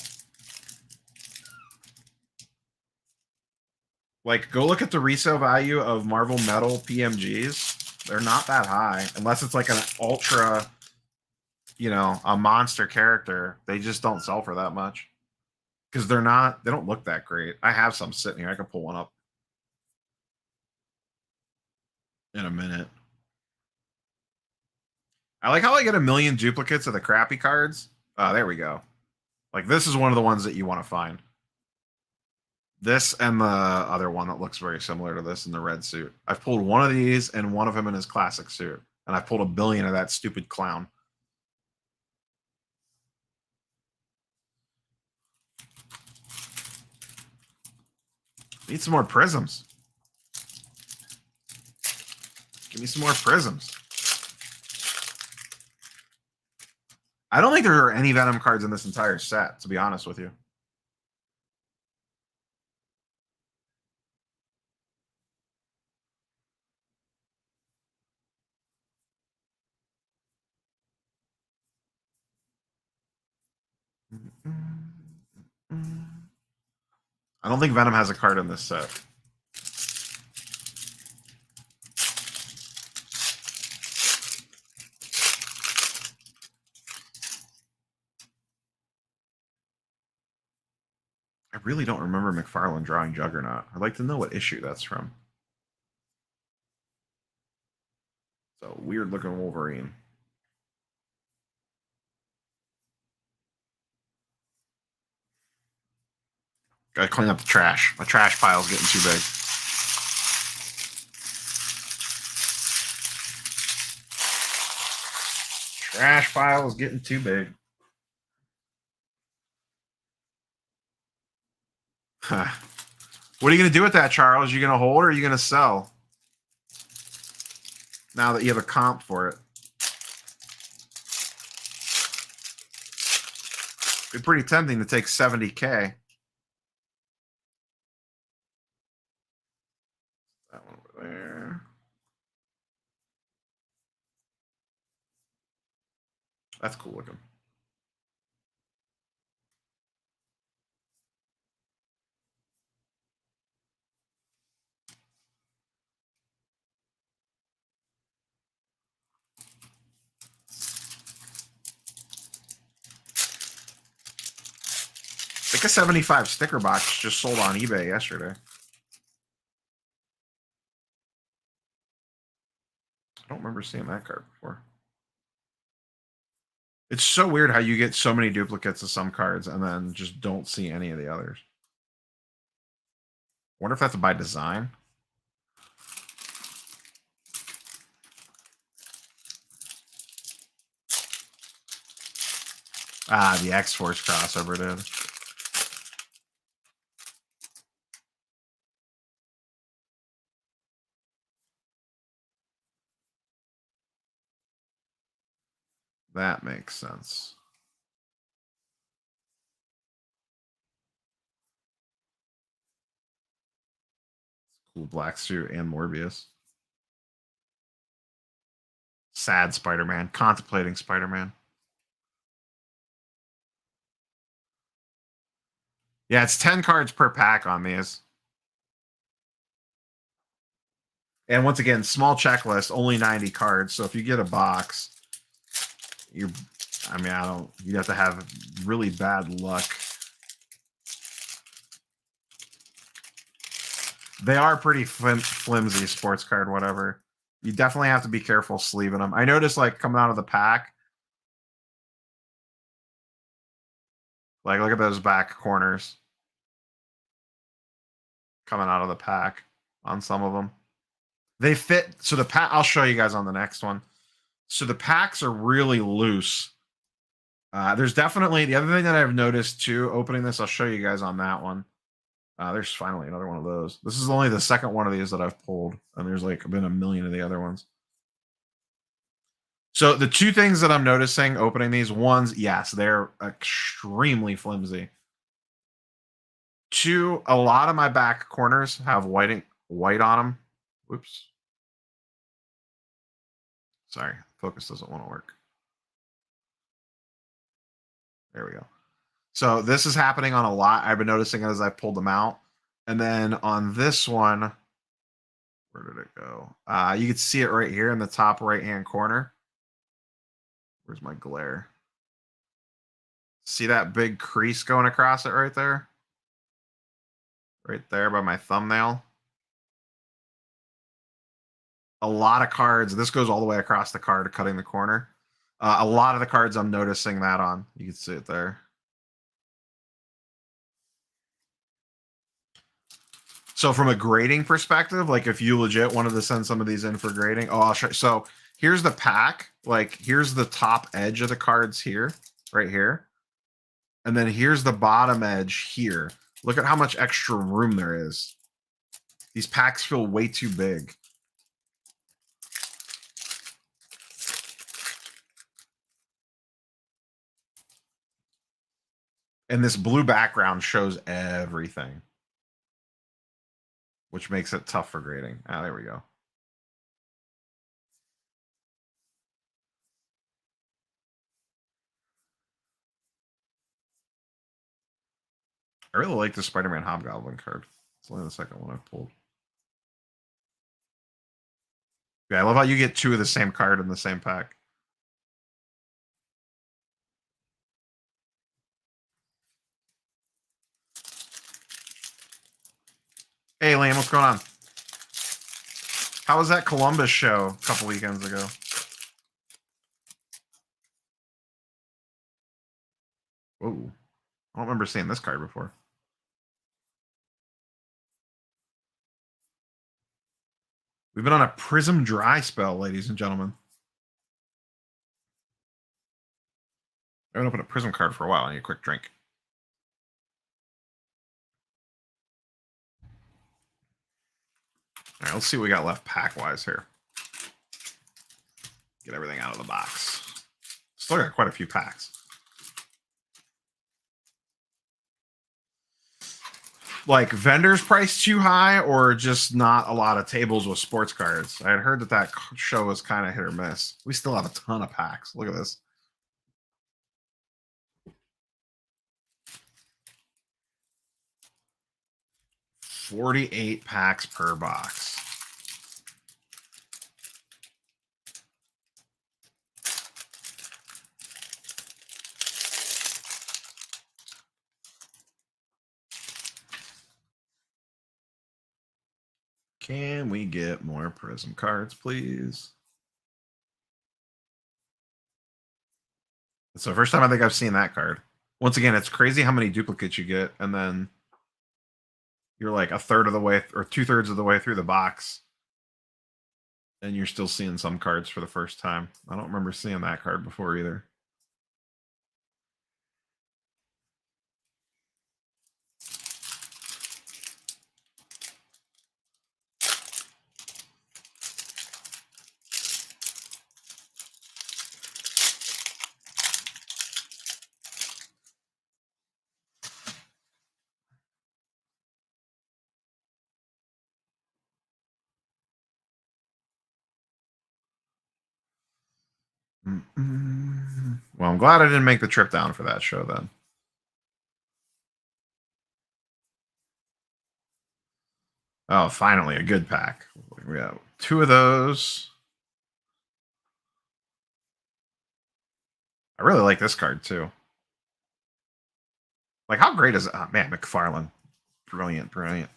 Like, go look at the resale value of Marvel Metal PMGs. They're not that high, unless it's like an ultra, you know, a monster character. They just don't sell for that much because they don't look that great. I have some sitting here. I can pull one up in a minute. I like how I get a million duplicates of the crappy cards. There we go. Like, this is one of the ones that you want to find. This and the other one that looks very similar to this in the red suit. I've pulled one of these and one of him in his classic suit. And I've pulled a billion of that stupid clown. Need some more prisms. Give me some more prisms. I don't think there are any Venom cards in this entire set, to be honest with you. I don't think Venom has a card in this set. I really don't remember McFarlane drawing Juggernaut. I'd like to know what issue that's from. So, weird looking Wolverine. Gotta clean up the trash. My trash pile's getting too big. Trash pile is getting too big. Huh. What are you going to do with that, Charles? Are you going to hold or are you going to sell? Now that you have a comp for it. It'd be pretty tempting to take 70K. That one over there. That's cool looking. The think a 75 sticker box just sold on eBay yesterday. I don't remember seeing that card before. It's so weird how you get so many duplicates of some cards and then just don't see any of the others. Wonder if that's by design. Ah, the X-Force crossover did. That makes sense. Cool black suit and Morbius. Sad Spider-Man. Contemplating Spider-Man. Yeah, it's 10 cards per pack on these. And once again, small checklist, only 90 cards. So if you get a box, you'd have to have really bad luck. They are pretty flimsy, sports card, whatever. You definitely have to be careful sleeving them. I noticed, like, coming out of the pack, like, look at those back corners coming out of the pack on some of them. They fit. So the pack, I'll show you guys on the next one. So the packs are really loose. There's definitely the other thing that I've noticed too. Opening this, I'll show you guys on that one. There's finally another one of those. This is only the second one of these that I've pulled, and there's like been a million of the other ones. So the two things that I'm noticing opening these ones, yes, they're extremely flimsy. Two, a lot of my back corners have white on them. Whoops. Sorry, focus doesn't want to work. There we go. So this is happening on a lot. I've been noticing as I pulled them out. And then on this one, where did it go? You can see it right here in the top right-hand corner. Where's my glare? See that big crease going across it right there? Right there by my thumbnail. A lot of cards. This goes all the way across the card, cutting the corner. A lot of the cards I'm noticing that on. You can see it there. So from a grading perspective, like if you legit wanted to send some of these in for grading, I'll show you. So here's the pack. Like here's the top edge of the cards here, right here. And then here's the bottom edge here. Look at how much extra room there is. These packs feel way too big. And this blue background shows everything, which makes it tough for grading. Ah, there we go. I really like the Spider-Man Hobgoblin card. It's only the second one I've pulled. Yeah, I love how you get two of the same card in the same pack. Hey, Liam, what's going on? How was that Columbus show a couple weekends ago? Whoa. I don't remember seeing this card before. We've been on a Prism dry spell, ladies and gentlemen. I haven't opened a Prism card for a while. I need a quick drink. All right, let's see what we got left pack-wise here. Get everything out of the box. Still got quite a few packs. Like vendors price too high or just not a lot of tables with sports cards. I had heard that show was kind of hit or miss. We still have a ton of packs. Look at this. $48 packs per box. Can we get more Prism cards, please? It's the first time I think I've seen that card. Once again, it's crazy how many duplicates you get, and then you're like a third of the way or 2/3 of the way through the box, and you're still seeing some cards for the first time. I don't remember seeing that card before either. Well, I'm glad I didn't make the trip down for that show then. Oh, finally a good pack. We got 2 of those. I really like this card too. Like, how great is it? Oh, man, McFarlane. Brilliant, brilliant.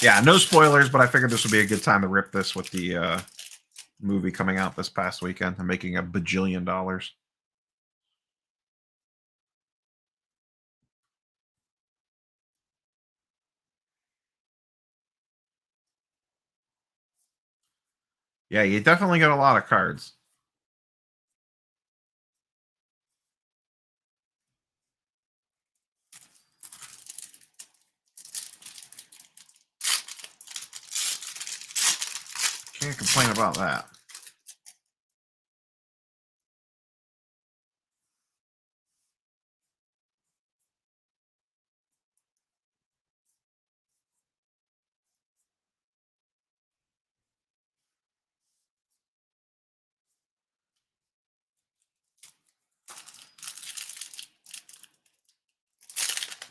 Yeah, no spoilers, but I figured this would be a good time to rip this with the movie coming out this past weekend and making a bajillion dollars. Yeah, you definitely get a lot of cards. Can't complain about that.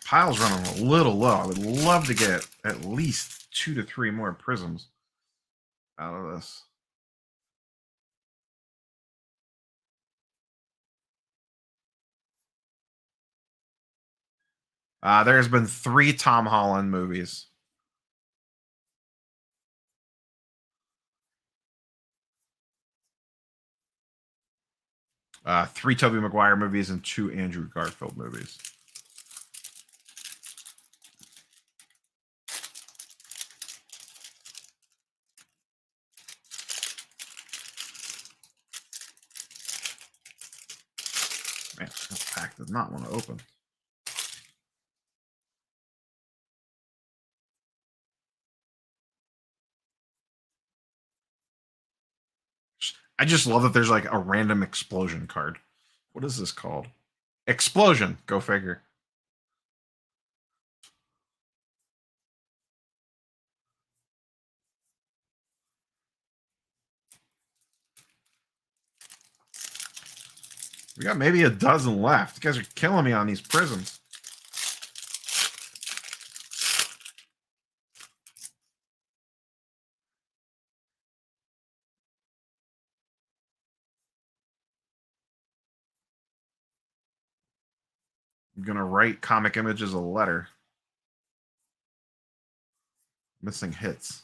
Pile's running a little low. I would love to get at least 2 to 3 more prisms out of this. There's been 3 Tom Holland movies. 3 Tobey Maguire movies and 2 Andrew Garfield movies. Man, this pack does not want to open. I just love that there's like a random explosion card. What is this called? Explosion. Go figure. We got maybe a dozen left. You guys are killing me on these prisms. I'm gonna write Comic Images a letter. Missing hits.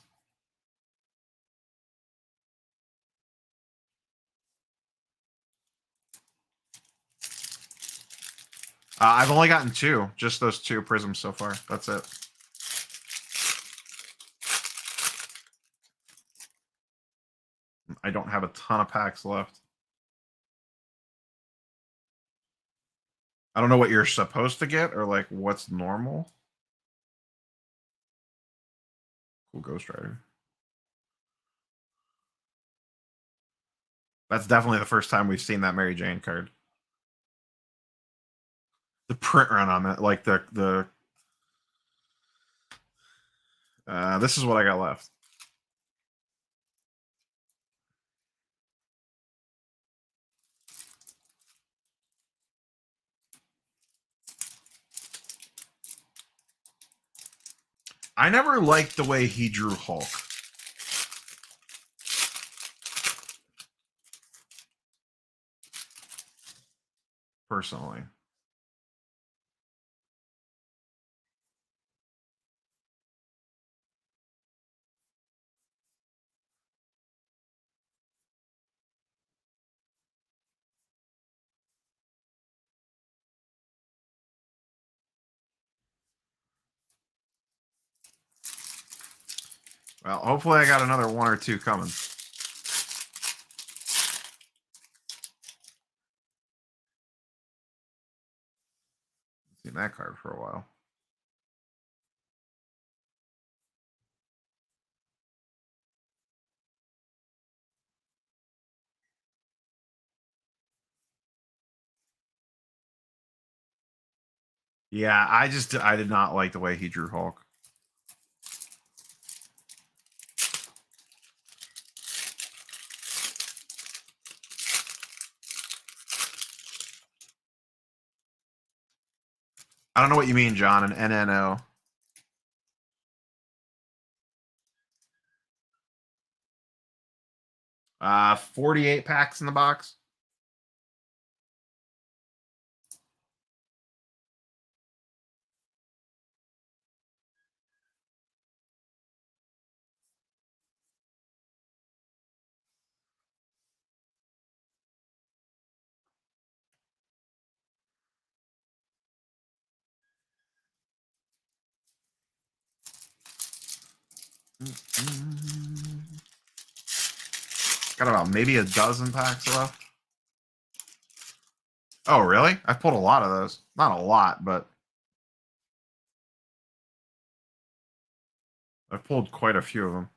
I've only gotten 2, just those 2 prisms so far. That's it. I don't have a ton of packs left. I don't know what you're supposed to get or like what's normal. Cool Ghost Rider. That's definitely the first time we've seen that Mary Jane card. The print run on that, like this is what I got left. I never liked the way he drew Hulk. Personally. Well, hopefully I got another one or two coming. Seen that card for a while. Yeah, I did not like the way he drew Hulk. I don't know what you mean, John, an NNO. 48 packs in the box. Got about maybe a dozen packs left. Oh, really? I pulled a lot of those. Not a lot, but I've pulled quite a few of them.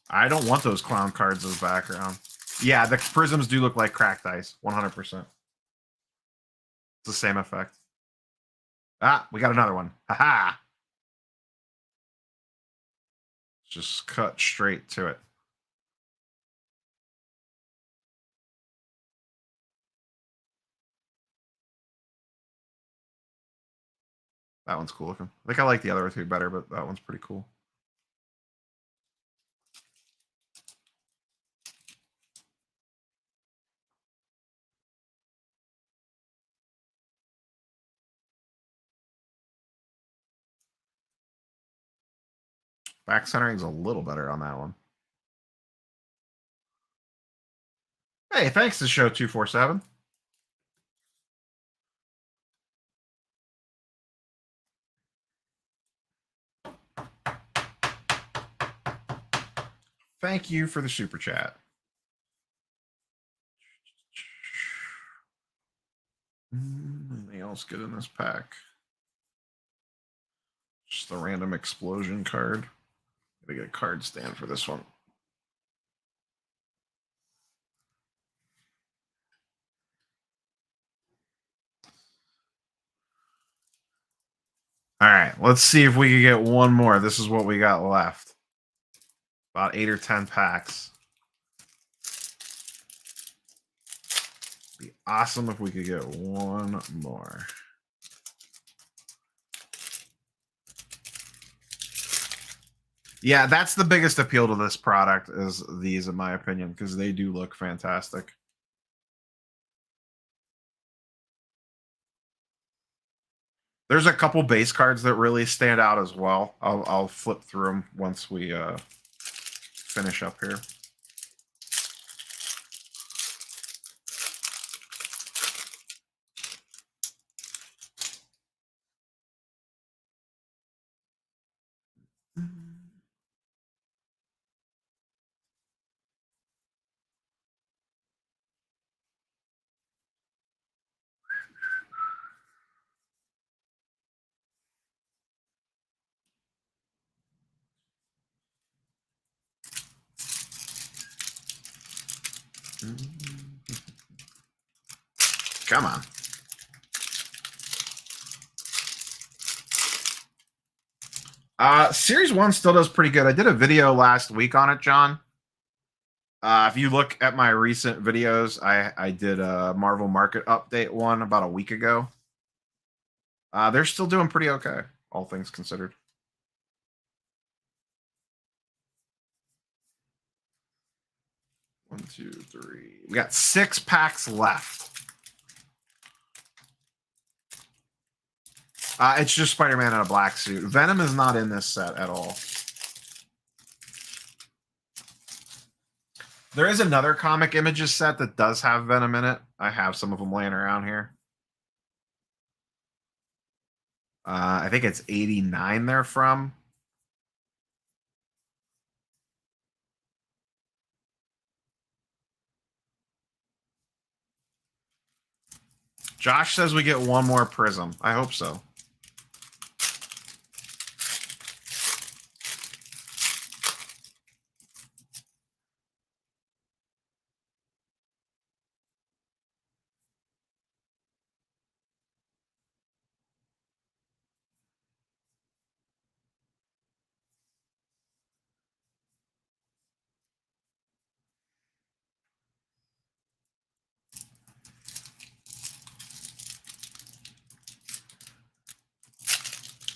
I don't want those clown cards as background. Yeah, the prisms do look like cracked ice, 100%. It's the same effect. Ah, we got another one. Haha. Just cut straight to it. That one's cool looking. I think I like the other two better, but that one's pretty cool. Back centering's a little better on that one. Hey, thanks to Show 247. Thank you for the super chat. Anything else good in this pack? Just a random explosion card. Gotta get a card stand for this one. All right, let's see if we can get one more. This is what we got left. About 8 or 10 packs. Be awesome if we could get one more. Yeah, that's the biggest appeal to this product is these, in my opinion, because they do look fantastic. There's a couple base cards that really stand out as well. I'll flip through them once we finish up here. Come on. Series 1 still does pretty good. I did a video last week on it, John. If you look at my recent videos, I did a Marvel Market update one about a week ago. They're still doing pretty okay, all things considered. One, two, three. We got 6 packs left. It's just Spider-Man in a black suit. Venom is not in this set at all. There is another comic images set that does have Venom in it. I have some of them laying around here. I think it's 89 they're from. Josh says we get one more Prism. I hope so.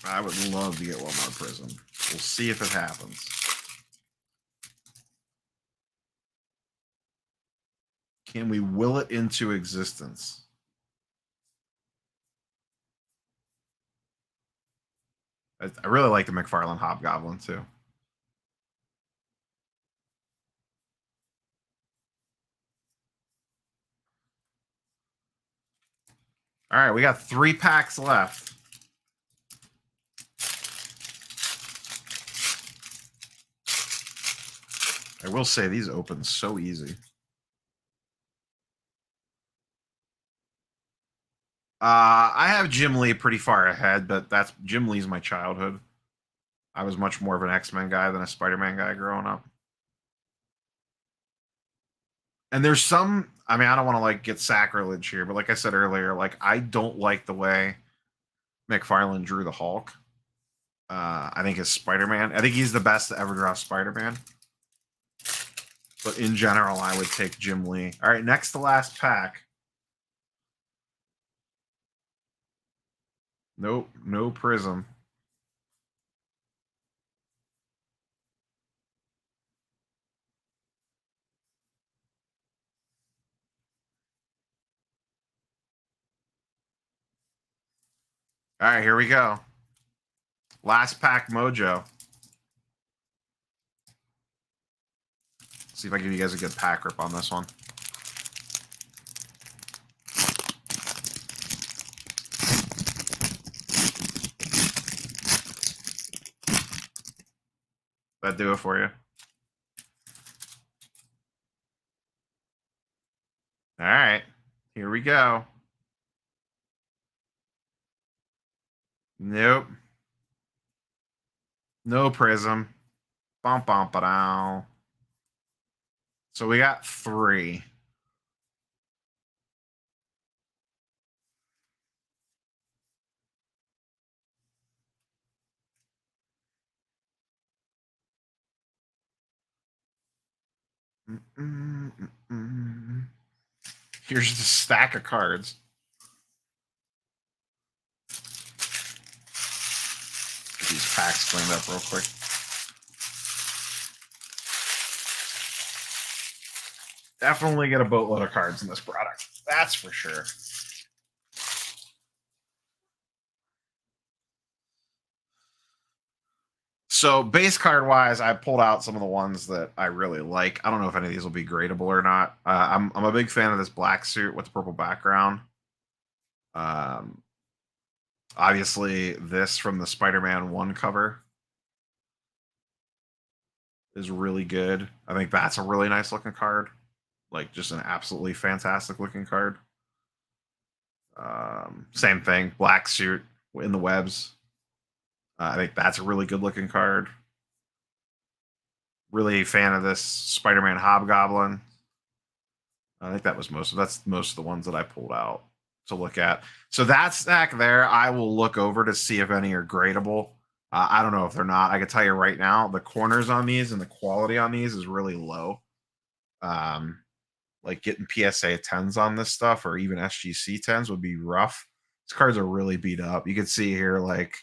I would love to get one more Prism. We'll see if it happens. Can we will it into existence? I really like the McFarlane Hobgoblin too. All right, we got 3 packs left. I will say these open so easy. I have Jim Lee pretty far ahead, but that's Jim Lee's my childhood. I was much more of an X-Men guy than a Spider-Man guy growing up. And there's some, I mean, I don't want to like get sacrilege here, but like I said earlier, like I don't like the way McFarlane drew the Hulk. I think his Spider-Man, I think he's the best to ever draw Spider-Man. But in general, I would take Jim Lee. All right, next to last pack. Nope, no Prism. All right, here we go. Last pack mojo. See if I give you guys a good pack rip on this one. That do it for you. All right, here we go. Nope. No Prism. Bum, bum, ba-dow. So we got 3. Here's the stack of cards. Get these packs cleaned up real quick. Definitely get a boatload of cards in this product. That's for sure. So base card wise, I pulled out some of the ones that I really like. I don't know if any of these will be gradable or not. I'm a big fan of this black suit with the purple background. Obviously, this from the Spider-Man 1 cover is really good. I think that's a really nice looking card. Like, just an absolutely fantastic looking card. Same thing, black suit in the webs. I think that's a really good looking card. Really a fan of this Spider-Man Hobgoblin. I think that's most of the ones that I pulled out to look at. So that stack there, I will look over to see if any are gradable. I don't know if they're not. I can tell you right now, the corners on these and the quality on these is really low. Like getting PSA 10s on this stuff or even SGC 10s would be rough. These cards are really beat up. You can see here, like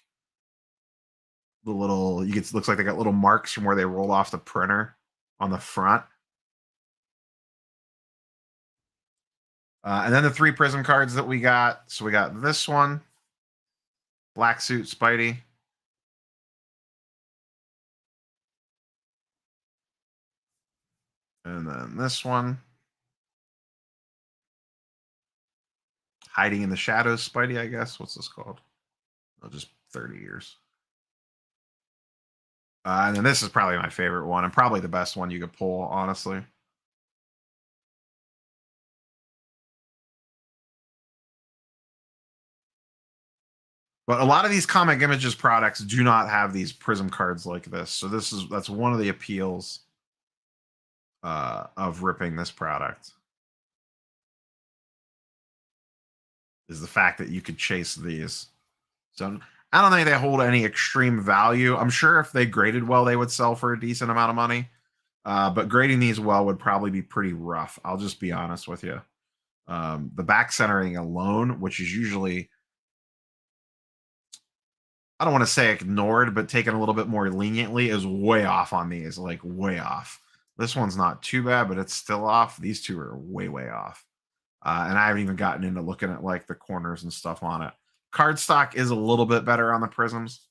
the little, looks like they got little marks from where they rolled off the printer on the front. And then the 3 Prism cards that we got. So we got this one, Black suit Spidey. And then this one. Hiding in the Shadows Spidey, I guess. What's this called? Oh, just 30 years. And then this is probably my favorite one and probably the best one you could pull, honestly. But a lot of these Comic Images products do not have these Prism cards like this. So that's one of the appeals of ripping this product. Is the fact that you could chase these. So I don't think they hold any extreme value. I'm sure if they graded well, they would sell for a decent amount of money. But grading these well would probably be pretty rough. I'll just be honest with you. The back centering alone, which is usually, I don't want to say ignored, but taken a little bit more leniently, is way off on these, like way off. This one's not too bad, but it's still off. These two are way, way off. And I haven't even gotten into looking at like the corners and stuff on it. Cardstock is a little bit better on the Prisms.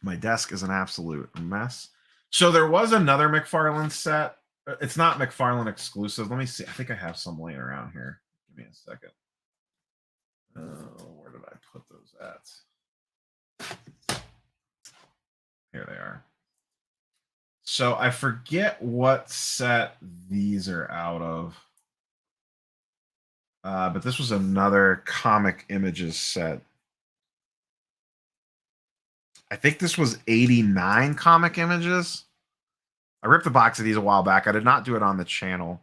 My desk is an absolute mess. So there was another McFarlane set. It's not McFarlane exclusive. Let me see. I think I have some laying around here. Give me a second. Where did I put those at? Here they are. So I forget what set these are out of. But this was another Comic Images set. I think this was 89 Comic Images. I ripped the box of these a while back. I did not do it on the channel.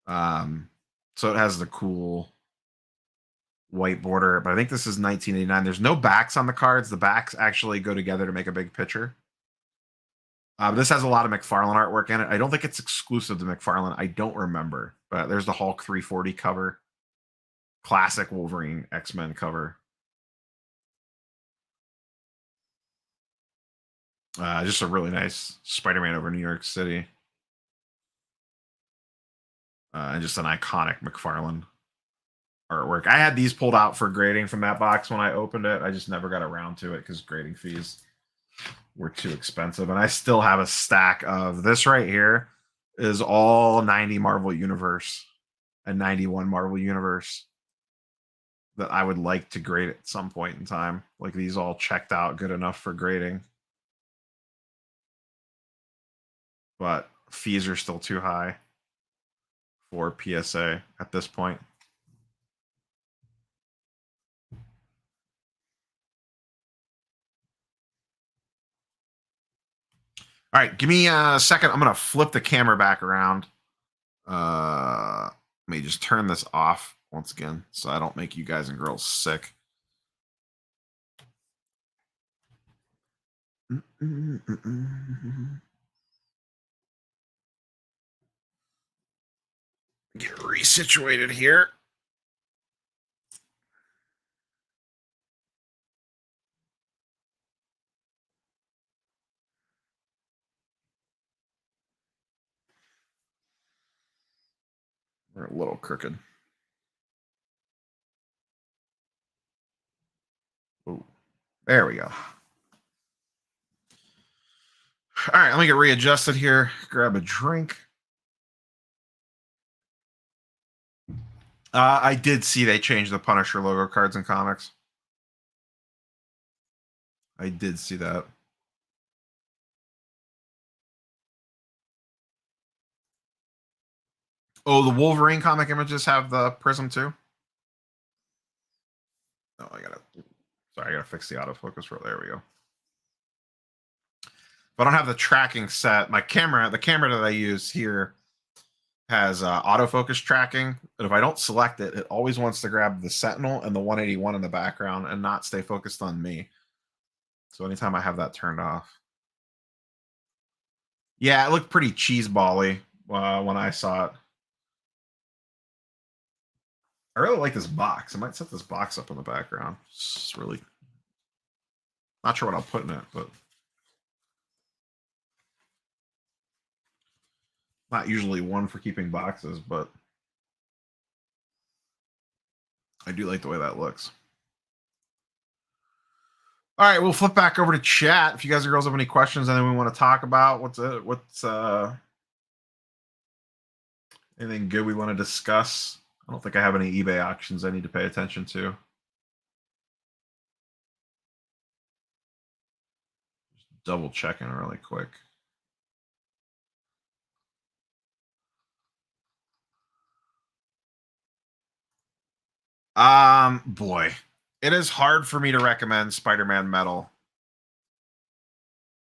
So it has the cool white border, but I think this is 1989. There's no backs on the cards. The backs actually go together to make a big picture. This has a lot of McFarlane artwork in it. I don't think it's exclusive to McFarlane. I don't remember, but there's the Hulk 340 cover. Classic Wolverine X-Men cover. Just a really nice Spider-Man over New York City. And just an iconic McFarlane artwork. I had these pulled out for grading from that box when I opened it. I just never got around to it because grading fees were too expensive. And I still have a stack of this right here is all 90 Marvel Universe and 91 Marvel Universe that I would like to grade at some point in time. Like these all checked out good enough for grading. But fees are still too high for PSA at this point. All right, give me a second. I'm going to flip the camera back around. Let me just turn this off once again so I don't make you guys and girls sick. Get resituated here. We're a little crooked. Ooh, there we go. All right, let me get readjusted here. Grab a drink. I did see they changed the Punisher logo cards in comics. I did see that. Oh, the Wolverine Comic Images have the Prism too? Oh, I gotta fix the autofocus for there we go. If I don't have the tracking set, the camera that I use here has autofocus tracking. But if I don't select it, it always wants to grab the Sentinel and the 181 in the background and not stay focused on me. So anytime I have that turned off. Yeah, it looked pretty cheeseball-y when I saw it. I really like this box. I might set this box up in the background. It's really not sure what I'll put in it, but not usually one for keeping boxes, but I do like the way that looks. All right, we'll flip back over to chat. If you guys or girls have any questions, and then we want to talk about what's anything good we want to discuss. I don't think I have any eBay auctions I need to pay attention to. Just double checking really quick. Boy, it is hard for me to recommend Spider-Man Metal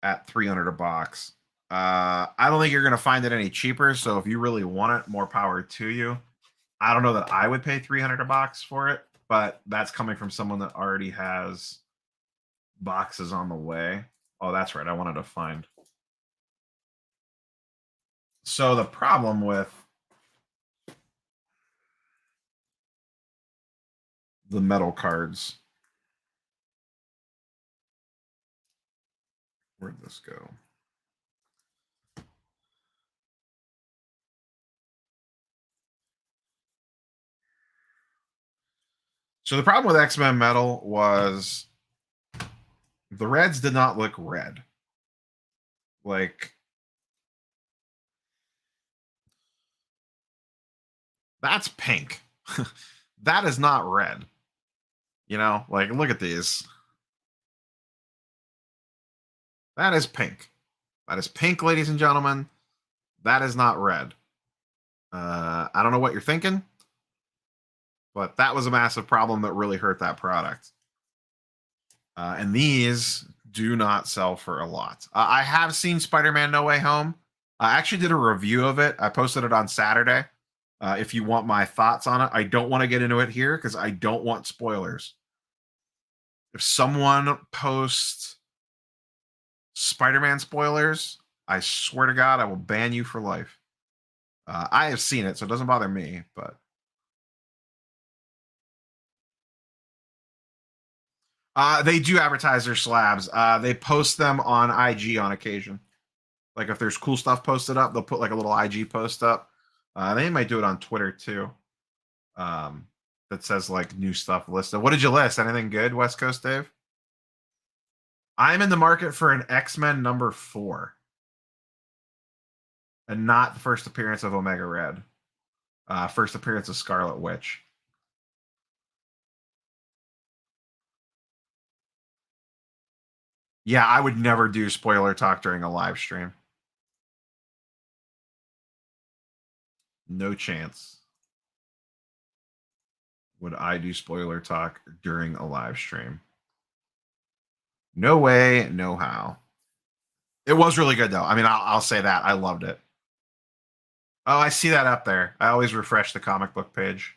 at 300 a box. I don't think you're gonna find it any cheaper. So if you really want it, more power to you. I don't know that I would pay 300 a box for it, but that's coming from someone that already has boxes on the way. Oh, that's right. I wanted to find. So the problem with the metal cards. Where'd this go? So the problem with X-Men Metal was the reds did not look red. Like, that's pink. That is not red. You know, like, look at these. That is pink. That is pink, ladies and gentlemen. That is not red. I don't know what you're thinking, but that was a massive problem that really hurt that product. And these do not sell for a lot. I have seen Spider-Man No Way Home. I actually did a review of it. I posted it on Saturday. If you want my thoughts on it, I don't want to get into it here because I don't want spoilers. If someone posts Spider-Man spoilers, I swear to God, I will ban you for life. I have seen it, so it doesn't bother me, but they do advertise their slabs. They post them on IG on occasion. Like if there's cool stuff posted up, they'll put like a little IG post up. They might do it on Twitter too. That says like new stuff listed. What did you list? Anything good, West Coast Dave? I'm in the market for an X-Men number 4. And not the first appearance of Omega Red. First appearance of Scarlet Witch. Yeah, I would never do spoiler talk during a live stream. No chance would I do spoiler talk during a live stream. No way, no how. It was really good though. I mean, I'll say that. I loved it. Oh, I see that up there. I always refresh the comic book page.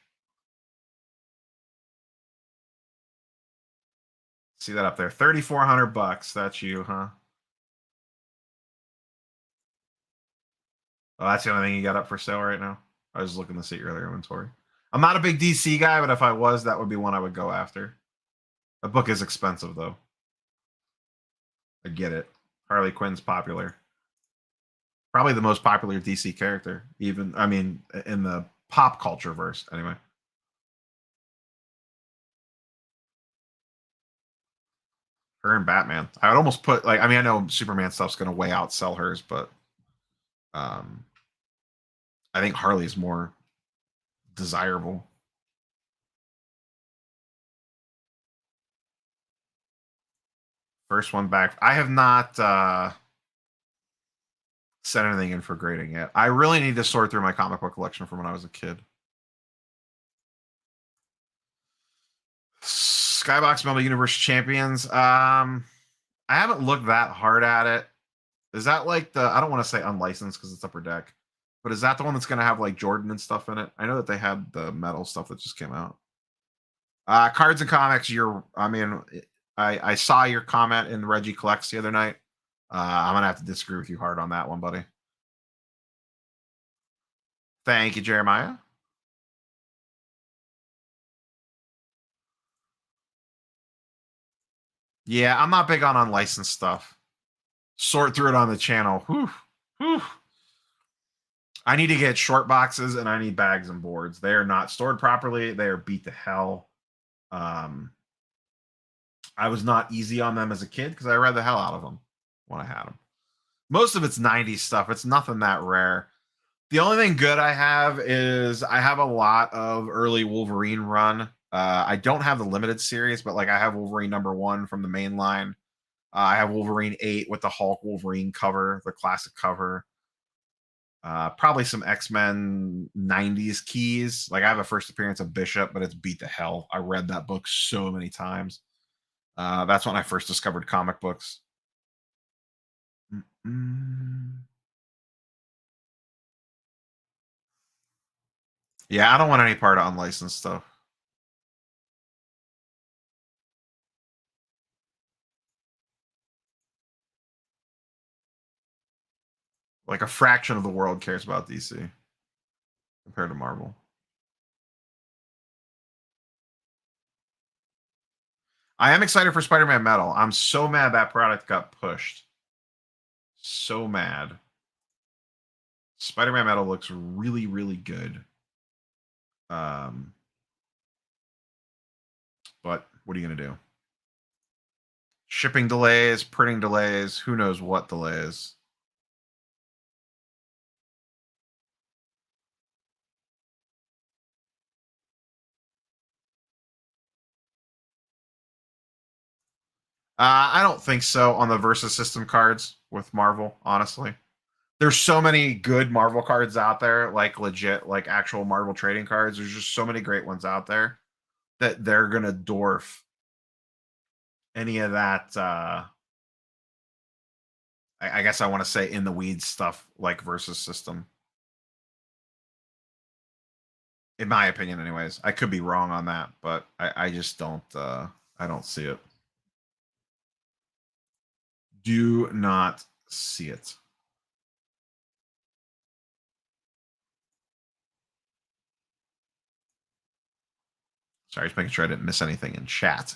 See that up there. 3,400 bucks. That's you, huh? Oh, that's the only thing you got up for sale right now. I was looking to see your other inventory. I'm not a big DC guy, but if I was, that would be one I would go after. The book is expensive though. I get it. Harley Quinn's popular. Probably the most popular DC character, even I mean in the pop culture verse, anyway. Her and Batman. I would almost put like I mean I know Superman stuff's gonna way outsell hers, but I think Harley's more desirable. First one back. I have not sent anything in for grading yet. I really need to sort through my comic book collection from when I was a kid. Skybox Metal Universe Champions. I haven't looked that hard at it. Is that like the? I don't want to say unlicensed because it's Upper Deck, but is that the one that's going to have like Jordan and stuff in it? I know that they had the metal stuff that just came out. Cards and comics. I mean, I saw your comment in Reggie Collects the other night. I'm gonna have to disagree with you hard on that one, buddy. Thank you, Jeremiah. Yeah, I'm not big on unlicensed stuff. Sort through it on the channel. Whew, whew. I need to get short boxes and I need bags and boards. They are not stored properly. They are beat to hell. I was not easy on them as a kid because I read the hell out of them when I had them. Most of it's 90s stuff. It's nothing that rare. The only thing good I have is I have a lot of early Wolverine run. I don't have the limited series, but like I have Wolverine #1 from the main line. I have Wolverine 8 with the Hulk Wolverine cover, the classic cover. Probably some X-Men 90s keys. Like I have a first appearance of Bishop, but it's beat to hell. I read that book so many times. That's when I first discovered comic books. Yeah, I don't want any part of unlicensed stuff. Like a fraction of the world cares about DC compared to Marvel. I am excited for Spider-Man Metal. I'm so mad that product got pushed. So mad. Spider-Man Metal looks really, really good. But what are you going to do? Shipping delays, printing delays, who knows what delays. I don't think so on the Versus System cards with Marvel, honestly. There's so many good Marvel cards out there, like legit, like actual Marvel trading cards. There's just so many great ones out there that they're going to dwarf any of that. I guess I want to say in the weeds stuff like Versus System. In my opinion, anyways. I could be wrong on that, but I just don't. I don't see it. Do not see it. Sorry, just making sure I didn't miss anything in chat.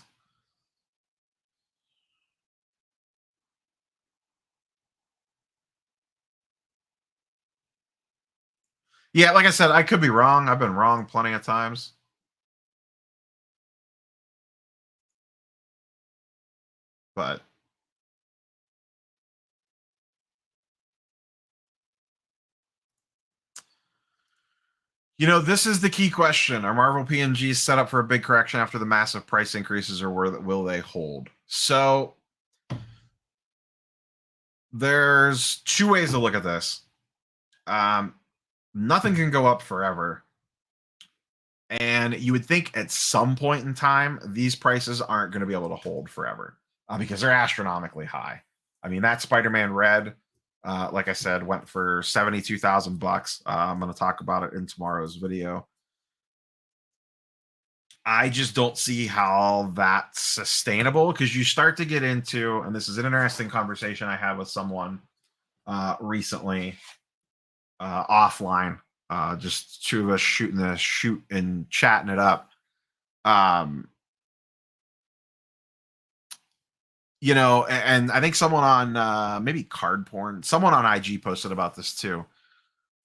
Yeah, like I said, I could be wrong. I've been wrong plenty of times. But you know, this is the key question. Are Marvel PNGs set up for a big correction after the massive price increases, or will they hold? So there's two ways to look at this. Nothing can go up forever. And you would think at some point in time, these prices aren't going to be able to hold forever because they're astronomically high. I mean, that Spider-Man Red, like I said, went for $72,000. I'm going to talk about it in tomorrow's video. I just don't see how that's sustainable because you start to get into, and this is an interesting conversation I had with someone recently offline. Just two of us shooting the shoot and chatting it up. You know, and I think someone on maybe Card Porn, someone on IG posted about this too.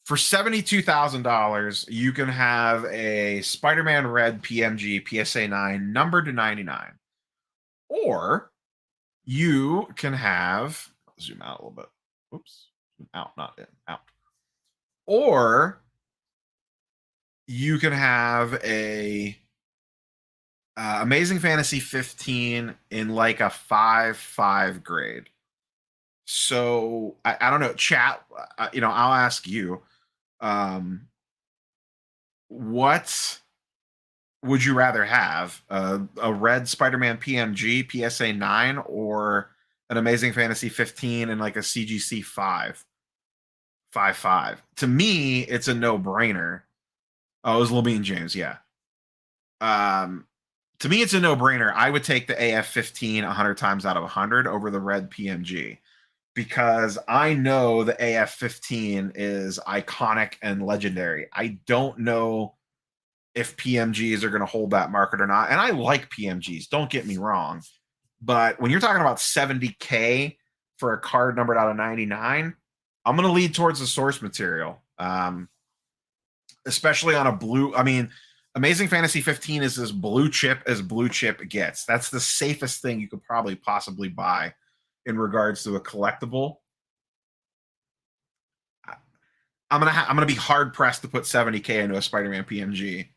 For $72,000, you can have a Spider-Man Red PMG PSA 9 numbered to 99. Or you can have, zoom out a little bit. Oops, out, not in, out. Or you can have a Amazing Fantasy 15 in like a 5.5 grade. So I don't know, chat. You know, I'll ask you. What would you rather have? A red Spider-Man PMG PSA 9 or an Amazing Fantasy 15 and like a CGC 5.5? To me, it's a no-brainer. Oh, it was Lamine James, yeah. To me, it's a no-brainer. I would take the AF-15 100 times out of 100 over the red PMG because I know the AF-15 is iconic and legendary. I don't know if PMGs are going to hold that market or not. And I like PMGs, don't get me wrong. But when you're talking about 70K for a card numbered out of 99, I'm going to lead towards the source material. Especially on a blue. I mean, Amazing Fantasy 15 is as blue chip gets. That's the safest thing you could probably possibly buy in regards to a collectible. I'm gonna be hard pressed to put 70K into a Spider-Man PMG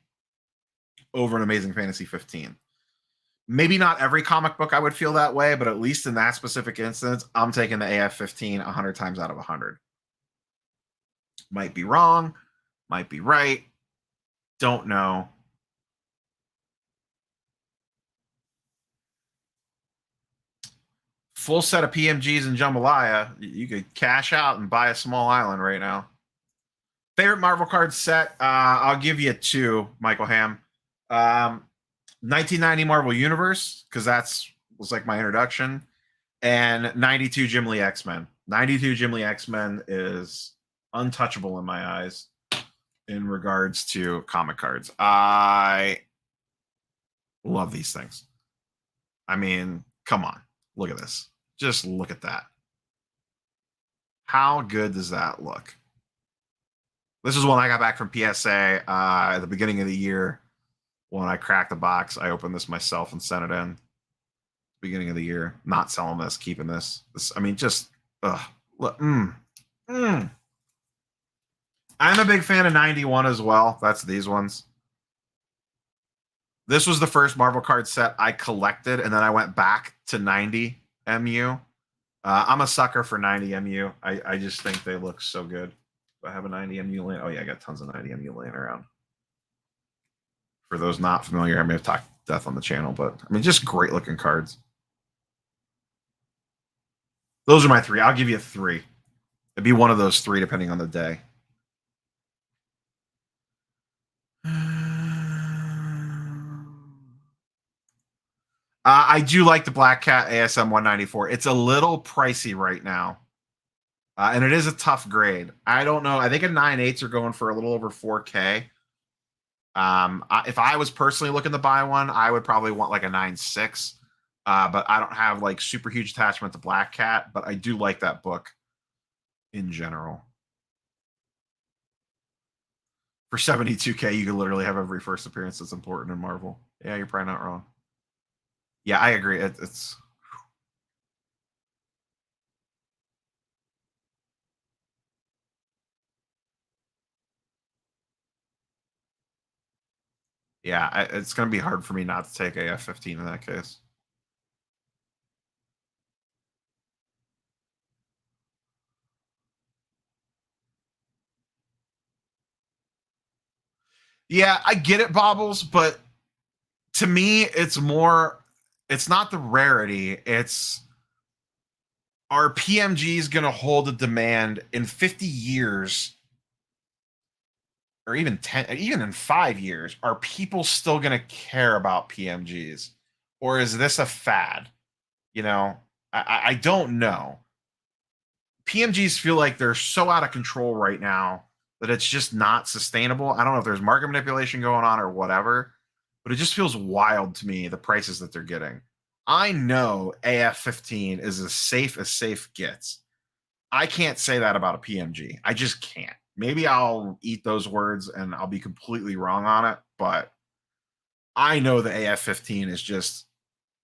over an Amazing Fantasy 15. Maybe not every comic book I would feel that way, but at least in that specific instance, I'm taking the AF-15 100 times out of 100. Might be wrong, might be right, don't know. Full set of PMGs and Jambalaya, you could cash out and buy a small island right now. Favorite Marvel card set? I'll give you 2, Michael Ham. 1990 Marvel Universe, because was like my introduction, and 92 Jim Lee X-Men. 92 Jim Lee X-Men is untouchable in my eyes in regards to comic cards. I love these things. I mean, come on. Look at this. Just look at that. How good does that look? This is one I got back from PSA at the beginning of the year. When I cracked the box, I opened this myself and sent it in. Beginning of the year. Not selling this, keeping this. I mean, just, look. I'm a big fan of 91 as well. That's these ones. This was the first Marvel card set I collected, and then I went back to 90 MU. I'm a sucker for 90 MU. I just think they look so good. Do I have a 90 MU laying? Oh, yeah, I got tons of 90 MU laying around. For those not familiar, I may have talked death on the channel, but I mean, just great looking cards. Those are my 3. I'll give you 3. It'd be one of those 3 depending on the day. I do like the Black Cat ASM 194. It's a little pricey right now. And it is a tough grade. I don't know. I think a 9/8 are going for a little over 4K. If I was personally looking to buy one, I would probably want like a 9/6. But I don't have like super huge attachment to Black Cat, but I do like that book in general. For 72K, you could literally have every first appearance that's important in Marvel. Yeah, you're probably not wrong. Yeah, I agree. It's yeah, it's going to be hard for me not to take AF-15 in that case. Yeah, I get it, Bobbles, but to me, it's not the rarity. It's, are PMGs going to hold a demand in 50 years or even 10, even in 5 years? Are people still going to care about PMGs, or is this a fad? You know, I don't know. PMGs feel like they're so out of control right now that it's just not sustainable. I don't know if there's market manipulation going on or whatever, but it just feels wild to me, the prices that they're getting. I know AF-15 is as safe gets. I can't say that about a PMG. I just can't. Maybe I'll eat those words and I'll be completely wrong on it, but I know the AF-15 is just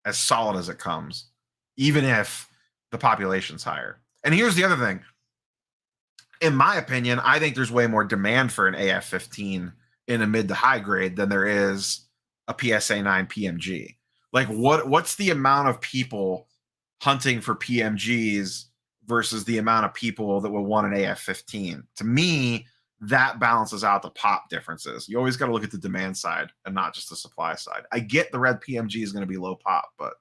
as solid as it comes, even if the population's higher. And here's the other thing. In my opinion, I think there's way more demand for an AF-15 in a mid to high grade than there is a PSA 9 PMG. Like, what's the amount of people hunting for PMGs versus the amount of people that will want an AF-15? To me, that balances out the pop differences. You always got to look at the demand side and not just the supply side. I get the red PMG is going to be low pop, but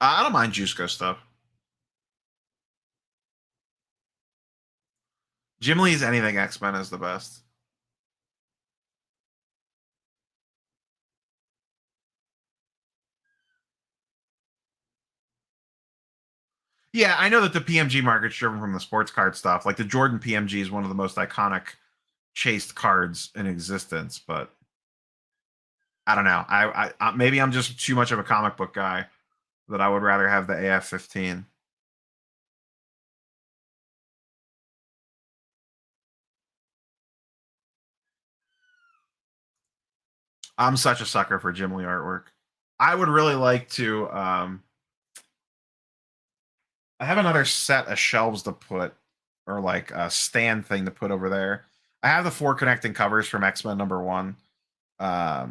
I don't mind Juiceco stuff. Jim Lee's anything X-Men is the best. Yeah, I know that the PMG market's driven from the sports card stuff. Like the Jordan PMG is one of the most iconic chased cards in existence, but I don't know. I maybe I'm just too much of a comic book guy that I would rather have the AF-15. I'm such a sucker for Jim Lee artwork. I would really like to. I have another set of shelves to put, or like a stand thing to put over there. I have the 4 connecting covers from X-Men #1. I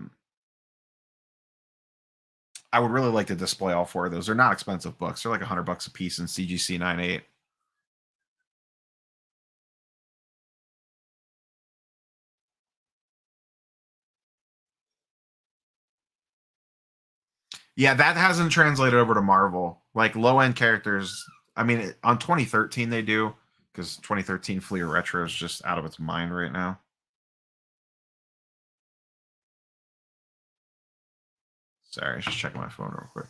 would really like to display all 4 of those. They're not expensive books. They're like $100 a piece in CGC 9.8. Yeah, that hasn't translated over to Marvel. Like low end characters. I mean, on 2013 they do, because 2013 Fleer Retro is just out of its mind right now. Sorry, I was just checking my phone real quick.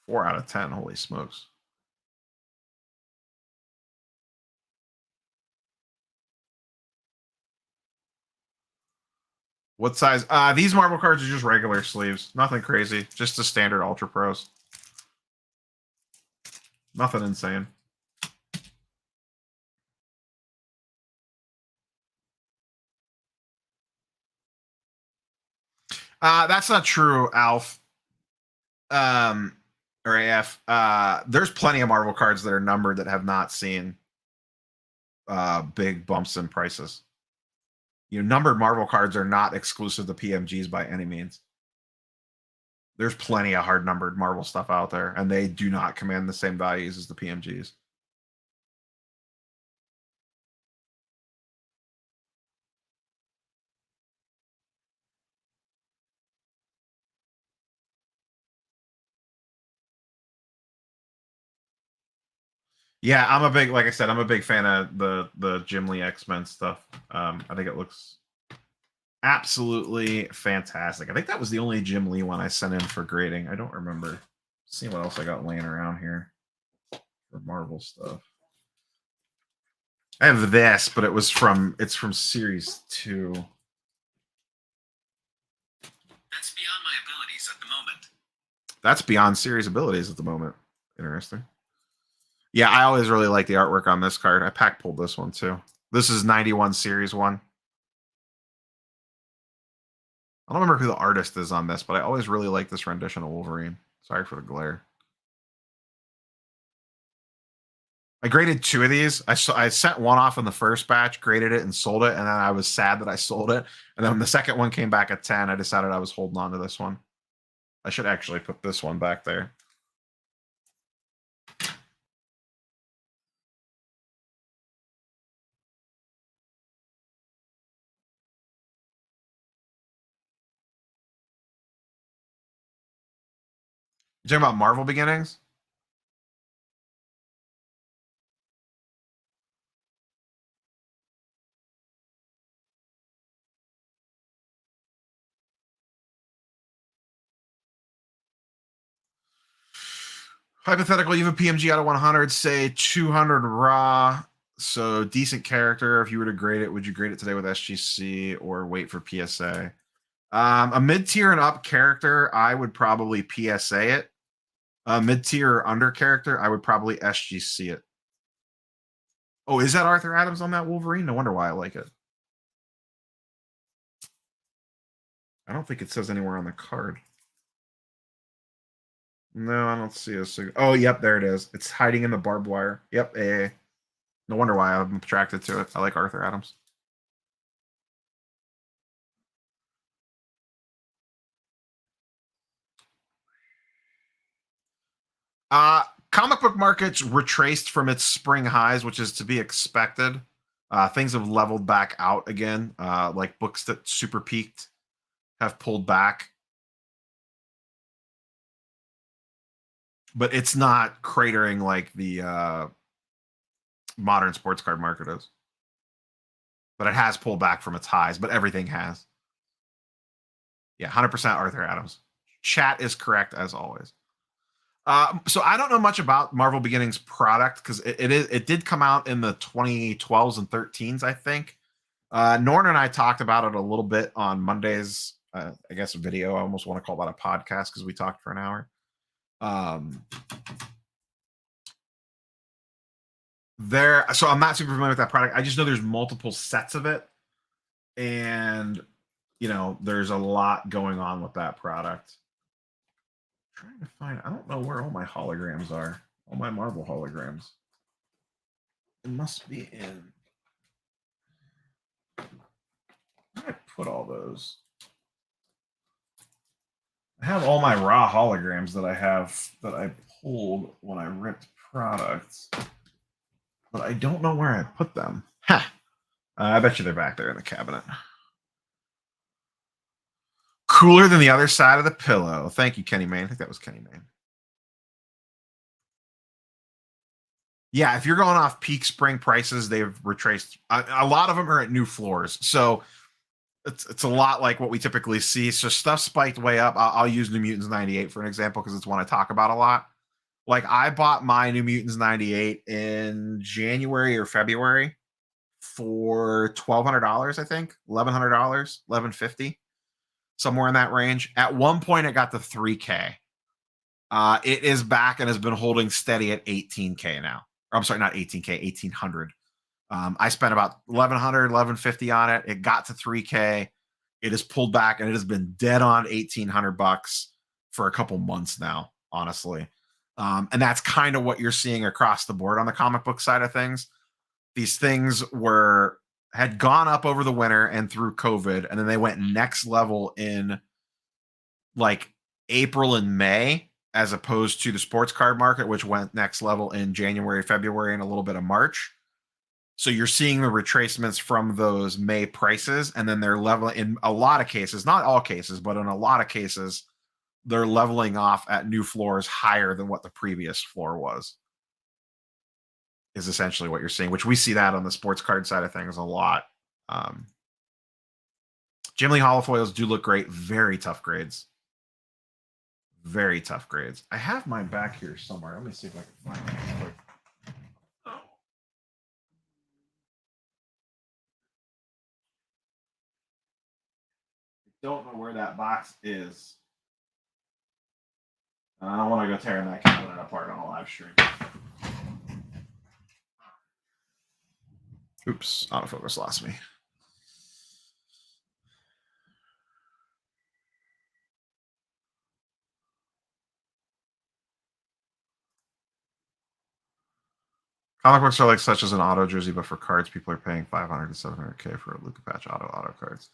Four out of 10. Holy smokes. What size? These Marvel cards are just regular sleeves. Nothing crazy. Just the standard Ultra Pros. Nothing insane. That's not true, Alf. Or AF. There's plenty of Marvel cards that are numbered that have not seen big bumps in prices. You know, numbered Marvel cards are not exclusive to PMGs by any means. There's plenty of hard numbered Marvel stuff out there, and they do not command the same values as the PMGs. Yeah, I'm a big, like I said, I'm a big fan of the Jim Lee X-Men stuff. I think it looks absolutely fantastic. I think that was the only Jim Lee one I sent in for grading. I don't remember. See what else I got laying around here for Marvel stuff. I have this, but it's from series 2. That's beyond my abilities at the moment. That's beyond series abilities at the moment. Interesting. Yeah, I always really like the artwork on this card. I pack pulled this one too. This is 91 series 1. I don't remember who the artist is on this, but I always really like this rendition of Wolverine. Sorry for the glare. I graded 2 of these. I sent one off in the first batch, graded it, and sold it. And then I was sad that I sold it. And then when the second one came back at 10, I decided I was holding on to this one. I should actually put this one back there. You talking about Marvel Beginnings? Hypothetical, you have a PMG out of 100, say 200 raw. So decent character. If you were to grade it, would you grade it today with SGC or wait for PSA? A mid-tier and up character, I would probably PSA it. A mid-tier or under character, I would probably SGC it. Oh, is that Arthur Adams on that Wolverine? No wonder why I like it. I don't think it says anywhere on the card. No, I don't see a sig. Oh, yep, there it is. It's hiding in the barbed wire. Yep, AA. No wonder why I'm attracted to it. I like Arthur Adams. Comic book markets retraced from its spring highs, which is to be expected. Things have leveled back out again. Like books that super peaked have pulled back. But it's not cratering like the modern sports card market is. But it has pulled back from its highs, but everything has. Yeah, 100% Arthur Adams. Chat is correct as always. So I don't know much about Marvel Beginnings product because it did come out in the 2012s and 13s, I think. Norn and I talked about it a little bit on Monday's, I guess, video. I almost want to call that a podcast because we talked for an hour. So I'm not super familiar with that product. I just know there's multiple sets of it, and there's a lot going on with that product. I'm trying to find. I don't know where all my holograms are. All my Marvel holograms. It must be in. Where did I put all those? I have all my raw holograms that I pulled when I ripped products, but I don't know where I put them. Ha! I bet you they're back there in the cabinet. Cooler than the other side of the pillow. Thank you, Kenny Mayne. I think that was Kenny Mayne. Yeah, if you're going off peak spring prices, they've retraced. A lot of them are at new floors. So it's a lot like what we typically see. So stuff spiked way up. I'll use New Mutants 98 for an example because it's one I talk about a lot. Like I bought my New Mutants 98 in January or February for $1,200, I think. $1,100, $1,150, somewhere in that range. At one point, it got to $3K. It is back and has been holding steady at $18K now. Or, I'm sorry, not $18K, $1,800. I spent about $1,100, $1,150 on it. It got to $3K. It has pulled back and it has been dead on $1,800 for a couple months now, honestly. And that's kind of what you're seeing across the board on the comic book side of things. These things had gone up over the winter and through COVID, and then they went next level in like April and May, as opposed to the sports card market, which went next level in January, February, and a little bit of March. So you're seeing the retracements from those May prices, and then they're leveling in a lot of cases, not all cases, but in a lot of cases, they're leveling off at new floors higher than what the previous floor was, is essentially what you're seeing, which we see that on the sports card side of things a lot. Jim Lee holofoils do look great. Very tough grades. Very tough grades. I have mine back here somewhere. Let me see if I can find it real quick. Don't know where that box is. I don't want to go tearing that cabinet apart on a live stream. Oops, autofocus lost me. Comic books are like such as an auto jersey, but for cards, people are paying $500 to $700K for a Luka Patch auto cards.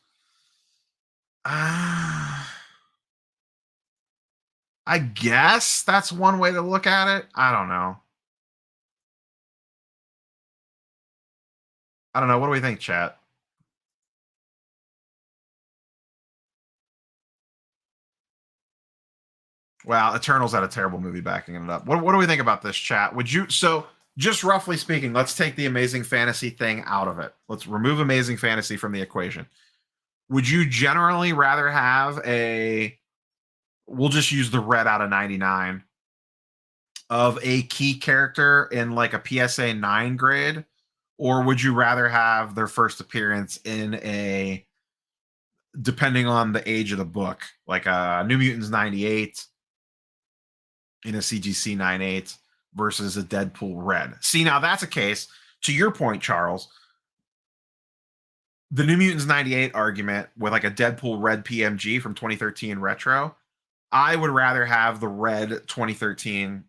I guess that's one way to look at it. I don't know. What do we think, chat? Well, Eternals had a terrible movie backing it up. What do we think about this, chat? Just roughly speaking, let's take the Amazing Fantasy thing out of it. Let's remove Amazing Fantasy from the equation. Would you generally rather have we'll just use the red out of 99 of a key character in like a PSA 9 grade, or would you rather have their first appearance in depending on the age of the book, like a New Mutants 98 in a CGC 98 versus a Deadpool red? See, now that's a case, to your point, Charles, the New Mutants 98 argument with like a Deadpool red PMG from 2013 retro, I would rather have the red 2013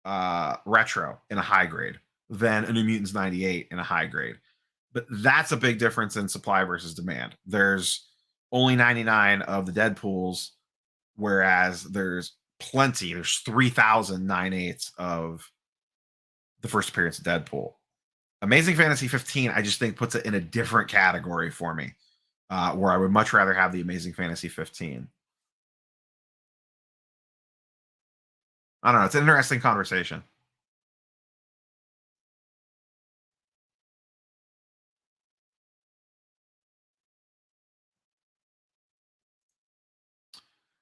retro in a high grade than a New Mutants 98 in a high grade. But that's a big difference in supply versus demand. There's only 99 of the Deadpools, whereas there's plenty. There's 3,000 9/8 of the first appearance of Deadpool. Amazing Fantasy 15, I just think puts it in a different category for me, where I would much rather have the Amazing Fantasy 15. I don't know. It's an interesting conversation.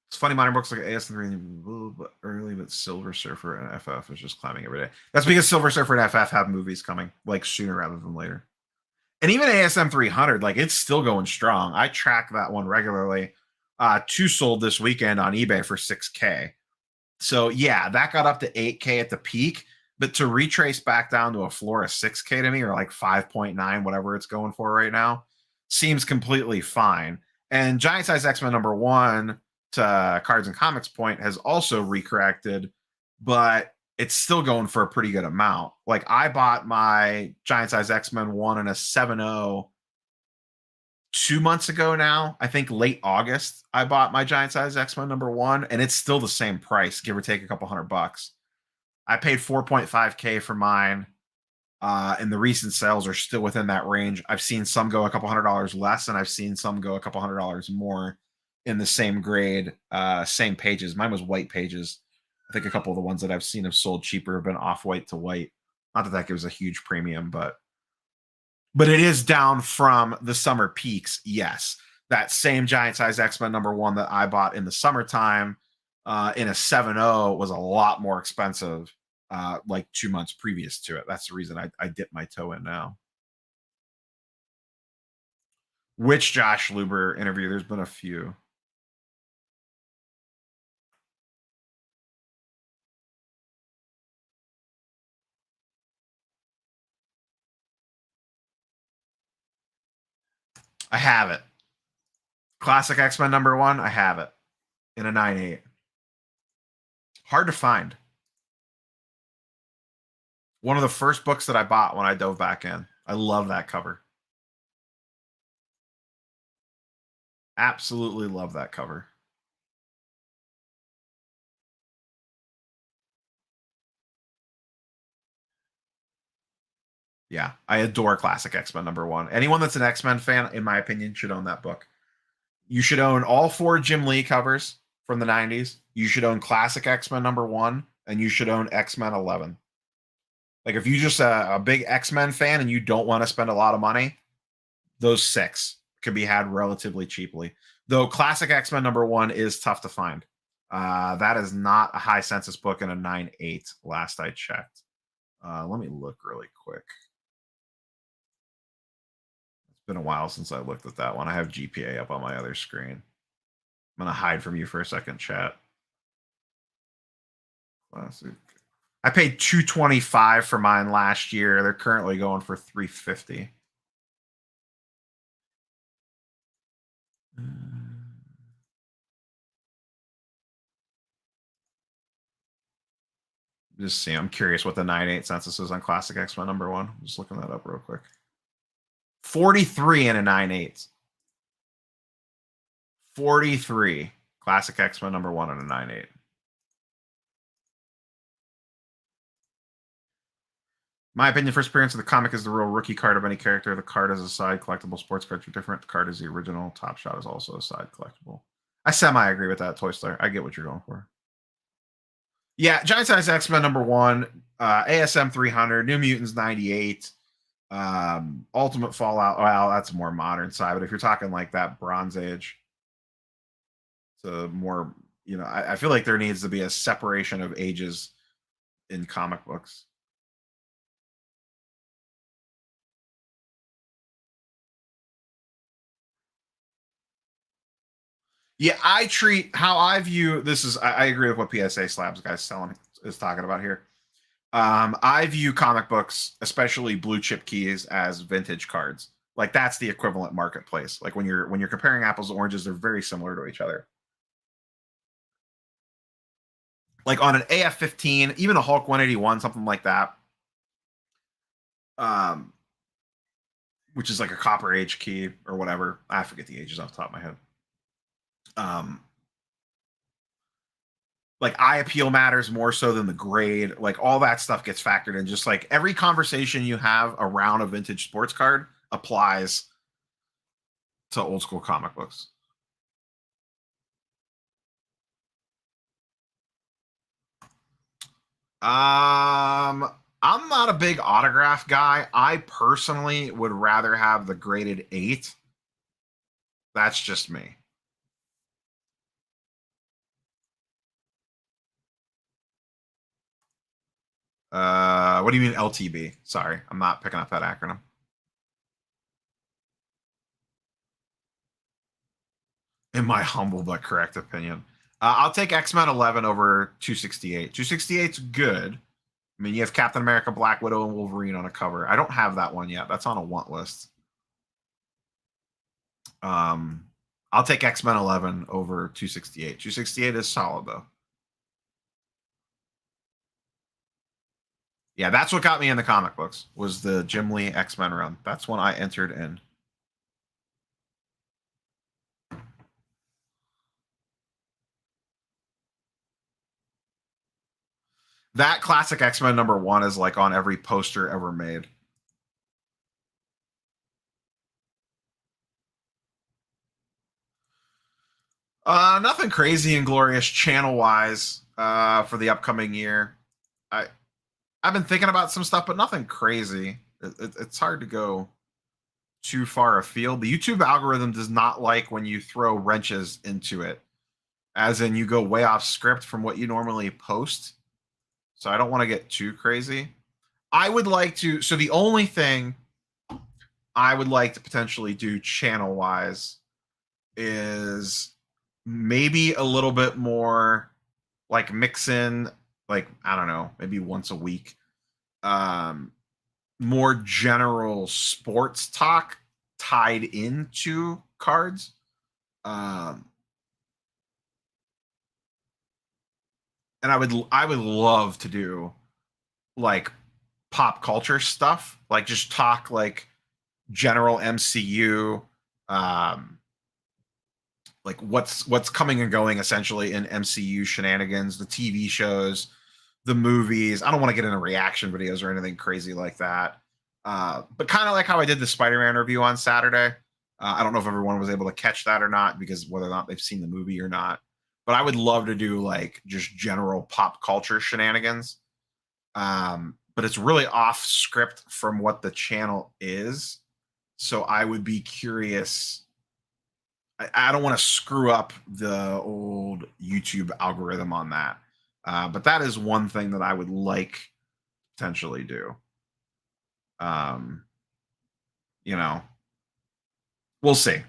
It's funny, modern books like AS3 but early, but Silver Surfer and FF is just climbing every day. That's because Silver Surfer and FF have movies coming like sooner rather than later. And even ASM 300, like it's still going strong. I track that one regularly. Two sold this weekend on eBay for $6K. So yeah, that got up to $8K at the peak. But to retrace back down to a floor of 6K to me, or like 5.9, whatever it's going for right now, seems completely fine. And Giant Size X-Men #1 to Cards and Comics Point has also recorrected, but it's still going for a pretty good amount. Like I bought my Giant Size X-Men 1 in a 7.0 2 months ago now. I think late August, I bought my Giant Size X-Men #1, and it's still the same price, give or take a couple $100. I paid 4.5K for mine, and the recent sales are still within that range. I've seen some go a couple $100 less, and I've seen some go a couple $100 more in the same grade, same pages. Mine was white pages. I think a couple of the ones that I've seen have sold cheaper have been off white to white. Not that that gives a huge premium, but it is down from the summer peaks. Yes, that same Giant Size X-Men #1 that I bought in the summertime in a 7.0 was a lot more expensive like 2 months previous to it. That's the reason I dipped my toe in now. Which Josh Luber interview? There's been a few. I have it. Classic X-Men #1. I have it in a 9.8. Hard to find. One of the first books that I bought when I dove back in. I love that cover. Absolutely love that cover. Yeah, I adore Classic X-Men #1. Anyone that's an X-Men fan, in my opinion, should own that book. You should own all 4 Jim Lee covers from the 90s. You should own Classic X-Men #1, and you should own X-Men 11. Like, if you're just a big X-Men fan and you don't want to spend a lot of money, those 6 can be had relatively cheaply. Though Classic X-Men #1 is tough to find. That is not a high census book in a 9.8 last I checked. Let me look really quick. It's been a while since I looked at that one. I have GPA up on my other screen. I'm going to hide from you for a second, chat. Classic. I paid $225 for mine last year. They're currently going for $350. Just see. I'm curious what the 9.8 census is on Classic X-Men #1. I'm just looking that up real quick. 43 in a 9.8. 43. Classic X-Men #1 in a 9.8. My opinion, first appearance of the comic is the real rookie card of any character. The card is a side collectible. Sports cards are different. The card is the original. Top Shot is also a side collectible. I semi-agree with that, Toy Slayer. I get what you're going for. Yeah, Giant Size X-Men #1, ASM 300, New Mutants 98, Ultimate Fallout. Well, that's a more modern side, but if you're talking like that Bronze Age, it's a more, I feel like there needs to be a separation of ages in comic books. Yeah, I treat how I view this is I agree with what PSA Slabs guys is talking about here. I view comic books, especially blue chip keys, as vintage cards. Like that's the equivalent marketplace. Like when you're comparing apples to oranges, they're very similar to each other. Like on an AF-15, even a Hulk 181, something like that, which is like a Copper Age key or whatever. I forget the ages off the top of my head. Like eye appeal matters more so than the grade. Like all that stuff gets factored in. Just like every conversation you have around a vintage sports card applies to old school comic books. I'm not a big autograph guy. I personally would rather have the graded 8. That's just me. What do you mean LTB? Sorry, I'm not picking up that acronym. In my humble but correct opinion, I'll take X-Men 11 over 268. 268's good. I mean, you have Captain America, Black Widow, and Wolverine on a cover. I don't have that one yet. That's on a want list. I'll take X-Men 11 over 268. 268 is solid, though. Yeah, that's what got me in the comic books, was the Jim Lee X-Men run. That's when I entered in. That classic X-Men #1 is like on every poster ever made. Nothing crazy and glorious channel-wise for the upcoming year. I've been thinking about some stuff, but nothing crazy. It's hard to go too far afield. The YouTube algorithm does not like when you throw wrenches into it, as in you go way off script from what you normally post. So I don't want to get too crazy. I would like to. So the only thing I would like to potentially do channel-wise is maybe a little bit more like mix in, like, I don't know, maybe once a week, more general sports talk tied into cards. And I would love to do like pop culture stuff, like just talk like general MCU, like what's coming and going essentially in MCU shenanigans, the TV shows, the movies. I don't want to get into reaction videos or anything crazy like that. But kind of like how I did the Spider-Man review on Saturday. I don't know if everyone was able to catch that or not, because whether or not they've seen the movie or not. But I would love to do like just general pop culture shenanigans. But it's really off script from what the channel is. So I would be curious. I don't want to screw up the old YouTube algorithm on that. But that is one thing that I would like potentially do. You know, we'll see.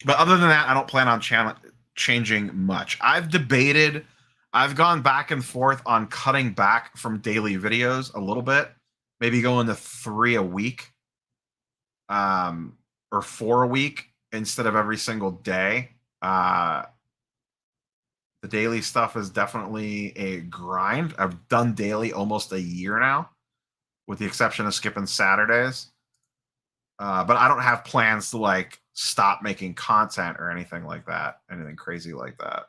But other than that, I don't plan on changing much. I've gone back and forth on cutting back from daily videos a little bit, maybe going to 3 a week, or 4 a week instead of every single day. The daily stuff is definitely a grind. I've done daily almost a year now, with the exception of skipping Saturdays. But I don't have plans to like stop making content or anything like that, anything crazy like that.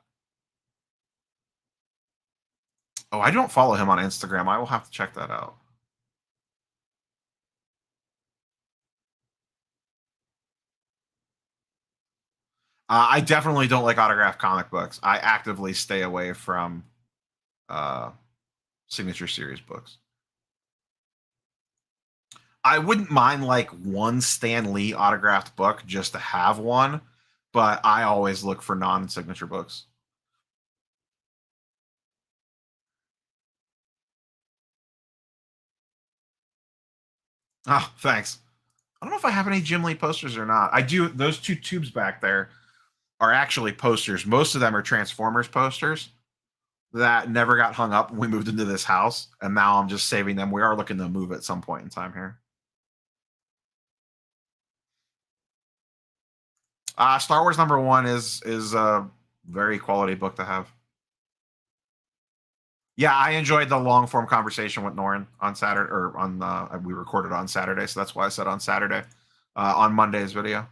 Oh, I don't follow him on Instagram. I will have to check that out. I definitely don't like autographed comic books. I actively stay away from uh, signature series books. I wouldn't mind like one Stan Lee autographed book just to have one, but I always look for non-signature books. Oh, thanks. I don't know if I have any Jim Lee posters or not. I do. Those 2 tubes back there are actually posters. Most of them are Transformers posters that never got hung up when we moved into this house, and now I'm just saving them. We are looking to move at some point in time here. Star Wars #1 is a very quality book to have. Yeah, I enjoyed the long form conversation with Norin on Saturday, or on we recorded on Saturday, so that's why I said on Saturday. On Monday's video,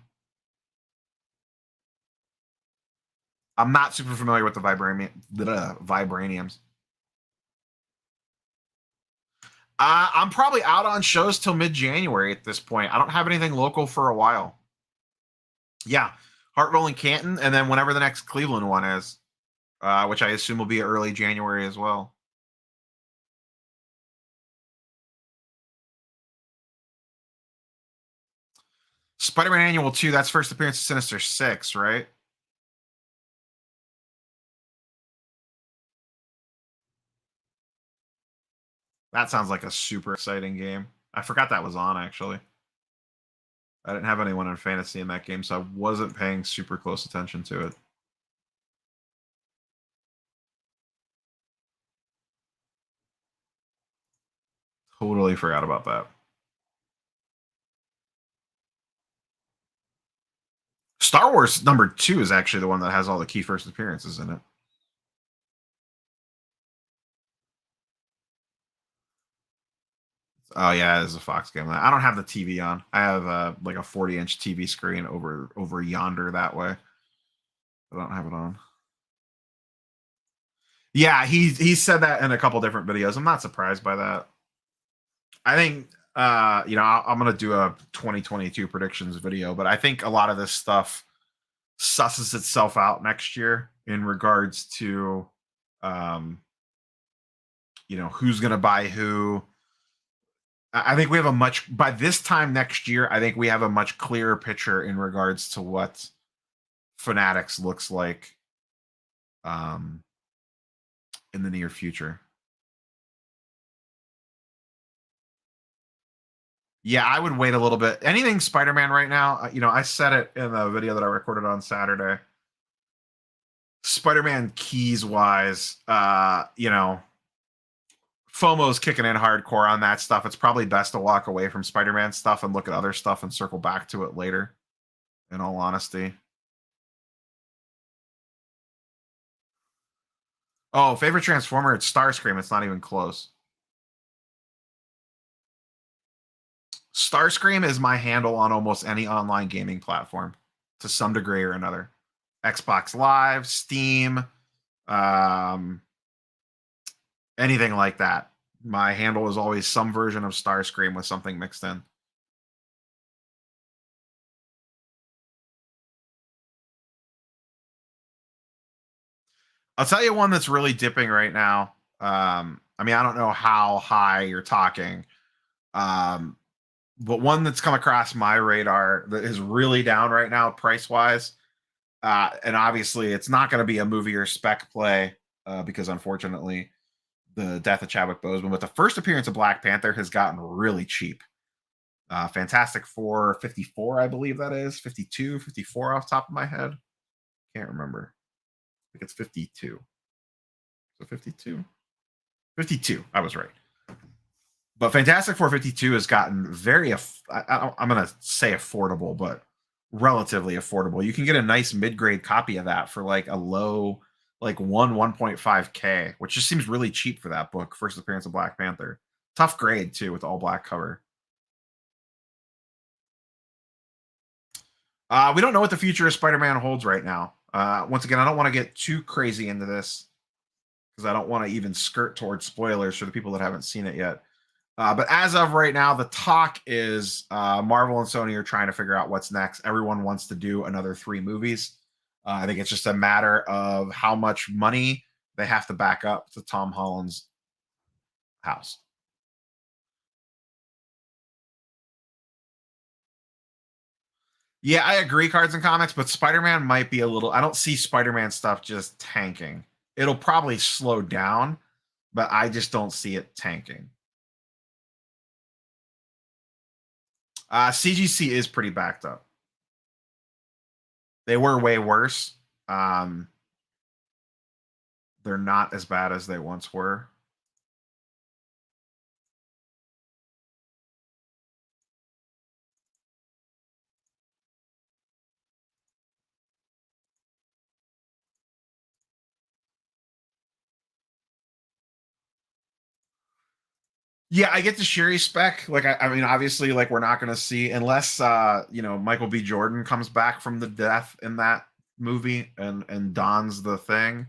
I'm not super familiar with the vibraniums. I'm probably out on shows till mid-January at this point. I don't have anything local for a while. Yeah, Hartville and Canton, and then whenever the next Cleveland one is, which I assume will be early January as well. Spider-Man Annual 2, that's first appearance of Sinister Six, right? That sounds like a super exciting game. I forgot that was on, actually. I didn't have anyone in fantasy in that game, so I wasn't paying super close attention to it. Totally forgot about that. Star Wars #2 is actually the one that has all the key first appearances in it. Oh yeah, it's a Fox game. I don't have the TV on. I have like a 40-inch TV screen over yonder that way. I don't have it on. Yeah, he said that in a couple different videos. I'm not surprised by that. I think I'm gonna do a 2022 predictions video, but I think a lot of this stuff susses itself out next year in regards to who's gonna buy who. I think we have by this time next year, I think we have a much clearer picture in regards to what Fanatics looks like um, in the near future. Yeah, I would wait a little bit. Anything Spider-Man right now, I said it in the video that I recorded on Saturday. Spider-Man keys wise, FOMO's kicking in hardcore on that stuff. It's probably best to walk away from Spider-Man stuff and look at other stuff and circle back to it later, in all honesty. Oh, favorite Transformer? It's Starscream. It's not even close. Starscream is my handle on almost any online gaming platform to some degree or another. Xbox Live, Steam, anything like that. My handle is always some version of Starscream with something mixed in. I'll tell you one that's really dipping right now. I don't know how high you're talking, but one that's come across my radar that is really down right now, price wise. And obviously, it's not going to be a movie or spec play because unfortunately, the death of Chadwick Boseman. But the first appearance of Black Panther has gotten really cheap. Fantastic Four 54, I believe that is 52, 54 off the top of my head. Can't remember. I think it's 52. So 52? 52. I was right. But Fantastic Four 52 has gotten very, I'm going to say affordable, but relatively affordable. You can get a nice mid-grade copy of that for like a low, like 1.5K, which just seems really cheap for that book. First appearance of Black Panther. Tough grade too, with all black cover. We don't know what the future of Spider-Man holds right now. Once again, I don't want to get too crazy into this because I don't want to even skirt towards spoilers for the people that haven't seen it yet. But as of right now, the talk is Marvel and Sony are trying to figure out what's next. Everyone wants to do another 3 movies. I think it's just a matter of how much money they have to back up to Tom Holland's house. Yeah, I agree, cards and comics, but Spider-Man might be a little. I don't see Spider-Man stuff just tanking. It'll probably slow down, but I just don't see it tanking. CGC is pretty backed up. They were way worse. They're not as bad as they once were. Yeah, I get the Sherry spec. Like, I mean, obviously, like we're not going to see unless Michael B. Jordan comes back from the death in that movie and dons the thing.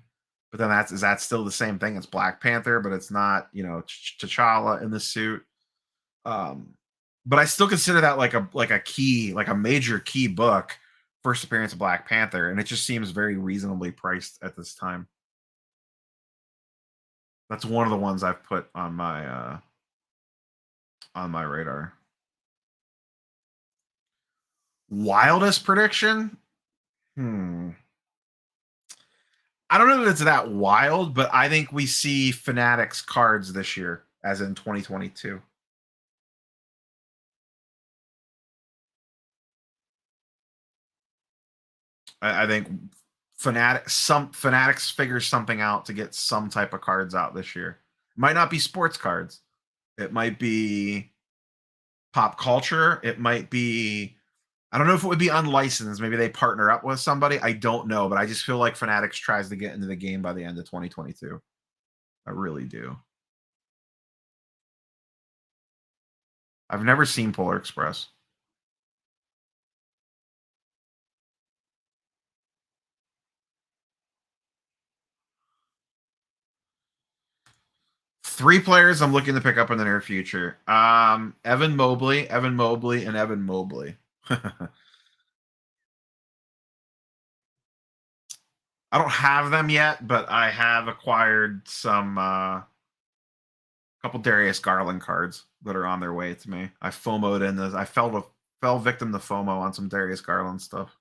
But then is that still the same thing? It's Black Panther, but it's not T'Challa in the suit. But I still consider that like a major key book, first appearance of Black Panther, and it just seems very reasonably priced at this time. That's one of the ones I've put on my radar. Wildest prediction? I don't know that it's that wild, but I think we see Fanatics cards this year, as in 2022. I think Fanatics figures something out to get some type of cards out this year. Might not be sports cards. It might be pop culture. It might be, I don't know if it would be unlicensed. Maybe they partner up with somebody. I don't know, but I just feel like Fanatics tries to get into the game by the end of 2022. I really do. I've never seen Polar Express. Three players I'm looking to pick up in the near future. Evan Mobley, and Evan Mobley. I don't have them yet, but I have acquired some couple Darius Garland cards that are on their way to me. I FOMO'd in this. I fell victim to FOMO on some Darius Garland stuff.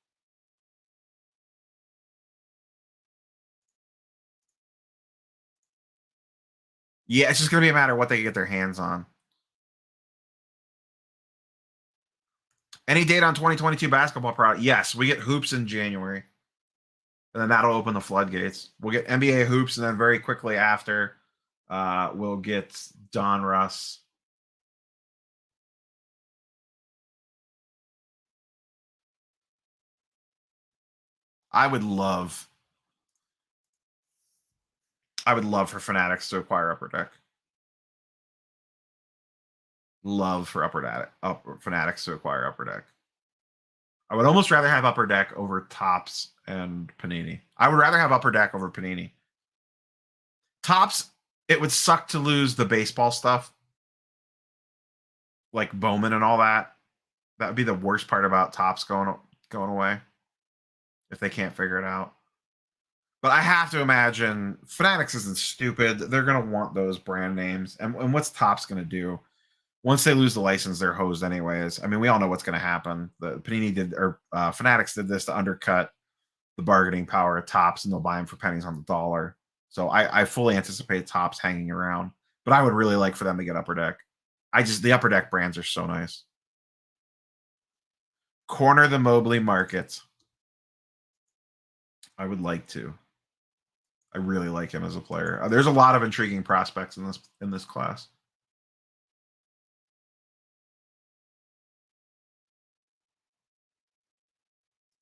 Yeah, it's just gonna be a matter of what they get their hands on. Any date on 2022 basketball product? Yes, we get hoops in January. And then that'll open the floodgates. We'll get NBA hoops, and then very quickly after, we'll get Don Russ. I would love for Fanatics to acquire Upper Deck. Love for Fanatics to acquire Upper Deck. I would almost rather have Upper Deck over Topps and Panini. I would rather have Upper Deck over Panini. Topps, it would suck to lose the baseball stuff, like Bowman and all that. That would be the worst part about Topps going away if they can't figure it out. But I have to imagine Fanatics isn't stupid. They're going to want those brand names. And what's Topps going to do? Once they lose the license, they're hosed anyways. I mean, we all know what's going to happen. The Panini did, or Fanatics did this to undercut the bargaining power of Topps, and they'll buy them for pennies on the dollar. So I fully anticipate Topps hanging around. But I would really like for them to get Upper Deck. The Upper Deck brands are so nice. Corner the Mobley market. I would like to. I really like him as a player. There's a lot of intriguing prospects in this class.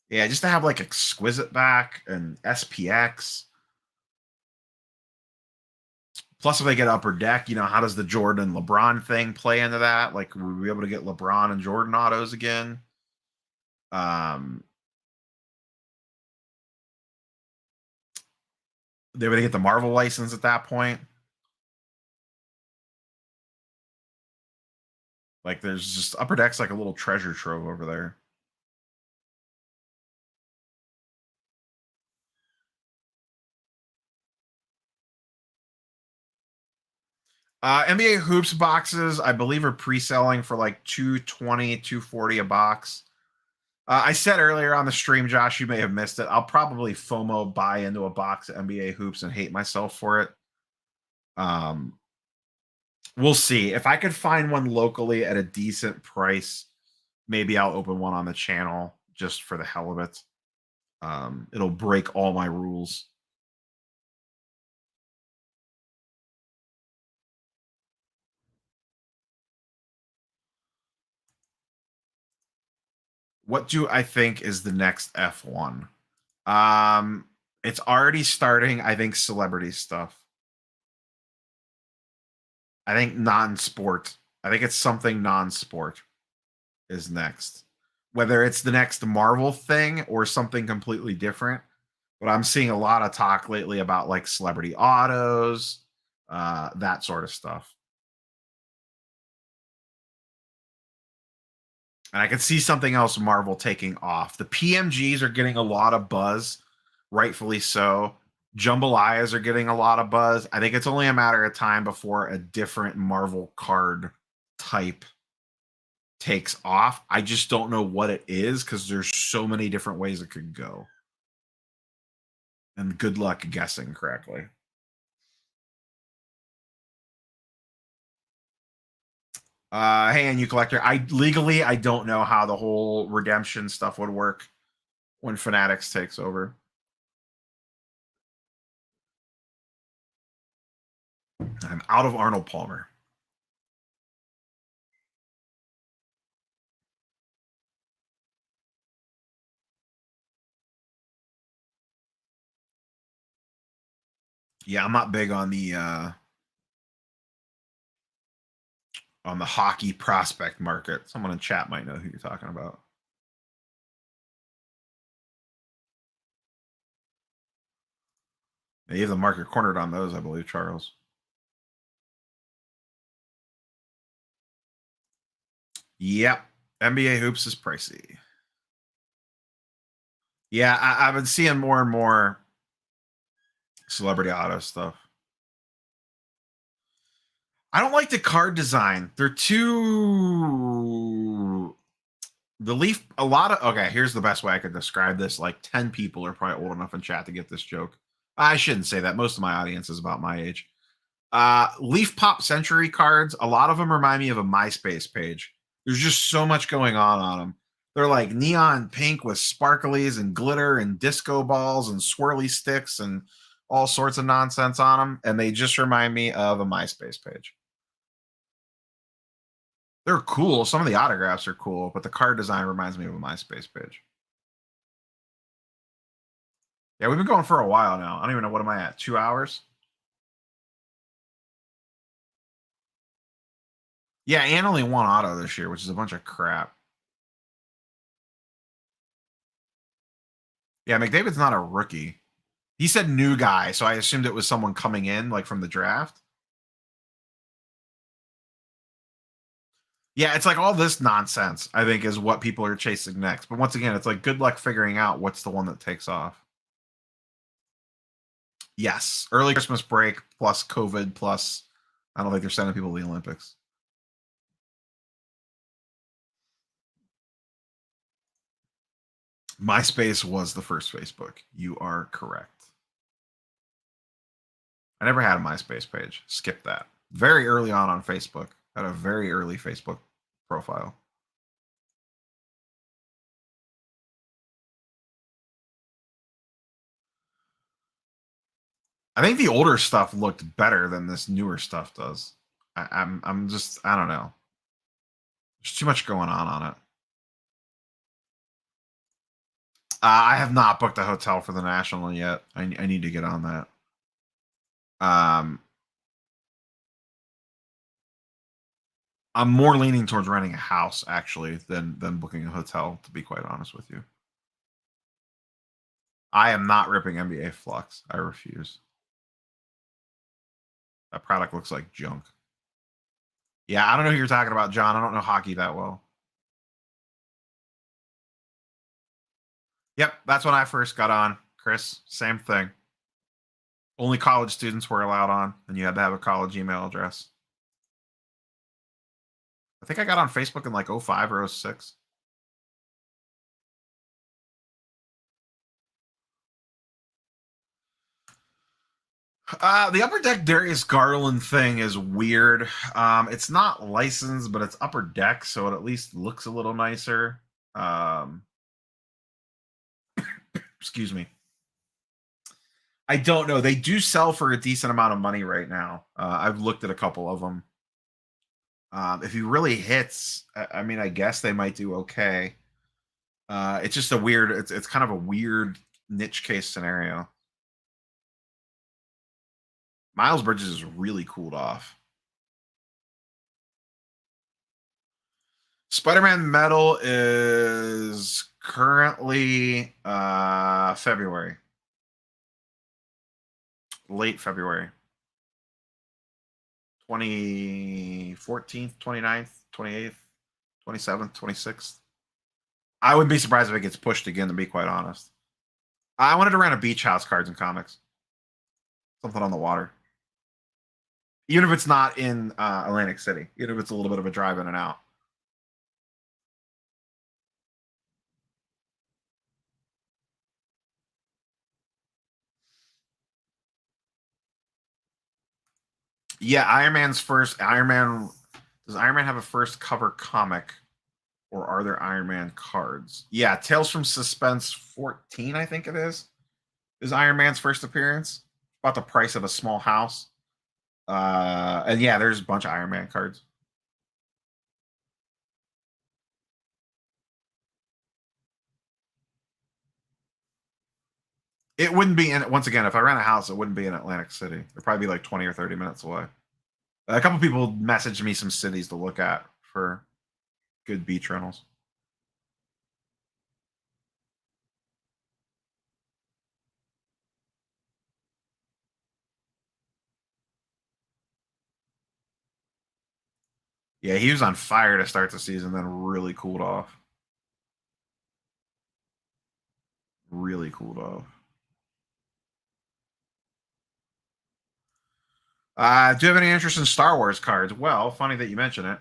Yeah, just to have like Exquisite back and SPX. Plus, if they get Upper Deck, how does the Jordan LeBron thing play into that? Like, will we be able to get LeBron and Jordan autos again? They would get the Marvel license at that point. Like, there's just Upper Deck's like a little treasure trove over there. NBA Hoops boxes, I believe, are pre-selling for like $220, $240 a box. I said earlier on the stream, Josh, you may have missed it. I'll probably FOMO buy into a box of NBA Hoops and hate myself for it. We'll see. If I could find one locally at a decent price, maybe I'll open one on the channel just for the hell of it. It'll break all my rules. What do I think is the next F1? It's already starting. I think celebrity stuff. I think non-sport. I think it's something non-sport is next. Whether it's the next Marvel thing or something completely different. But I'm seeing a lot of talk lately about like celebrity autos, that sort of stuff. And I could see something else Marvel taking off. The PMGs are getting a lot of buzz, rightfully so. Jambalayas are getting a lot of buzz. I think it's only a matter of time before a different Marvel card type takes off. I just don't know what it is because there's so many different ways it could go. And good luck guessing correctly. Hey, and you collector, I don't know how the whole redemption stuff would work when Fanatics takes over. I'm out of Arnold Palmer. Yeah, I'm not big on the hockey prospect market. Someone in chat might know who you're talking about. Yeah, you have the market cornered on those, I believe, Charles. Yep. NBA hoops is pricey. Yeah, I've been seeing more and more celebrity auto stuff. I don't like the card design. They're too the Leaf. A lot of okay. Here's the best way I could describe this. Like 10 people are probably old enough in chat to get this joke. I shouldn't say that. Most of my audience is about my age. Leaf Pop Century cards. A lot of them remind me of a MySpace page. There's just so much going on them. They're like neon pink with sparklies and glitter and disco balls and swirly sticks and all sorts of nonsense on them. And they just remind me of a MySpace page. They're cool. Some of the autographs are cool, but the card design reminds me of a MySpace page. Yeah, we've been going for a while now. I don't even know, what am I at? 2 hours? Yeah, and only one auto this year, which is a bunch of crap. Yeah, McDavid's not a rookie. He said new guy, so I assumed it was someone coming in, like from the draft. Yeah, it's like all this nonsense, I think, is what people are chasing next. But once again, it's like good luck figuring out what's the one that takes off. Yes, early Christmas break plus COVID plus I don't think they're sending people to the Olympics. MySpace was the first Facebook. You are correct. I never had a MySpace page. Skip that. Very early on Facebook. Had a very early Facebook profile. I think the older stuff looked better than this newer stuff does. I'm just, I don't know. There's too much going on it. I have not booked a hotel for the National yet. I need to get on that. I'm more leaning towards renting a house actually than booking a hotel, to be quite honest with you. I am not ripping NBA Flux. I refuse. That product looks like junk. Yeah, I don't know who you're talking about, John. I don't know hockey that well. Yep, that's when I first got on, Chris. Same thing. Only college students were allowed on, and you had to have a college email address. I think I got on Facebook in like 05 or 06. The Upper Deck Darius Garland thing is weird. It's not licensed, but it's Upper Deck, so it at least looks a little nicer. Excuse me. I don't know. They do sell for a decent amount of money right now. I've looked at a couple of them. If he really hits, I mean, I guess they might do okay. It's just a weird. It's kind of a weird niche case scenario. Miles Bridges is really cooled off. Spider-Man Metal is currently February. Late February. 14th, 29th, 28th, 27th, 26th. I wouldn't be surprised if it gets pushed again, to be quite honest. I wanted to rent a beach house cards and comics. Something on the water. Even if it's not in Atlantic City. Even if it's a little bit of a drive in and out. Yeah, Iron Man's first Iron Man. Does Iron Man have a first cover comic, or are there Iron Man cards? Yeah, Tales from Suspense 14, I think it is Iron Man's first appearance. About the price of a small house. And yeah, there's a bunch of Iron Man cards. It wouldn't be in, once again, if I rent a house, it wouldn't be in Atlantic City. It'd probably be like 20 or 30 minutes away. A couple people messaged me some cities to look at for good beach rentals. Yeah, he was on fire to start the season, then really cooled off. Really cooled off. Do you have any interest in Star Wars cards? Well, funny that you mention it.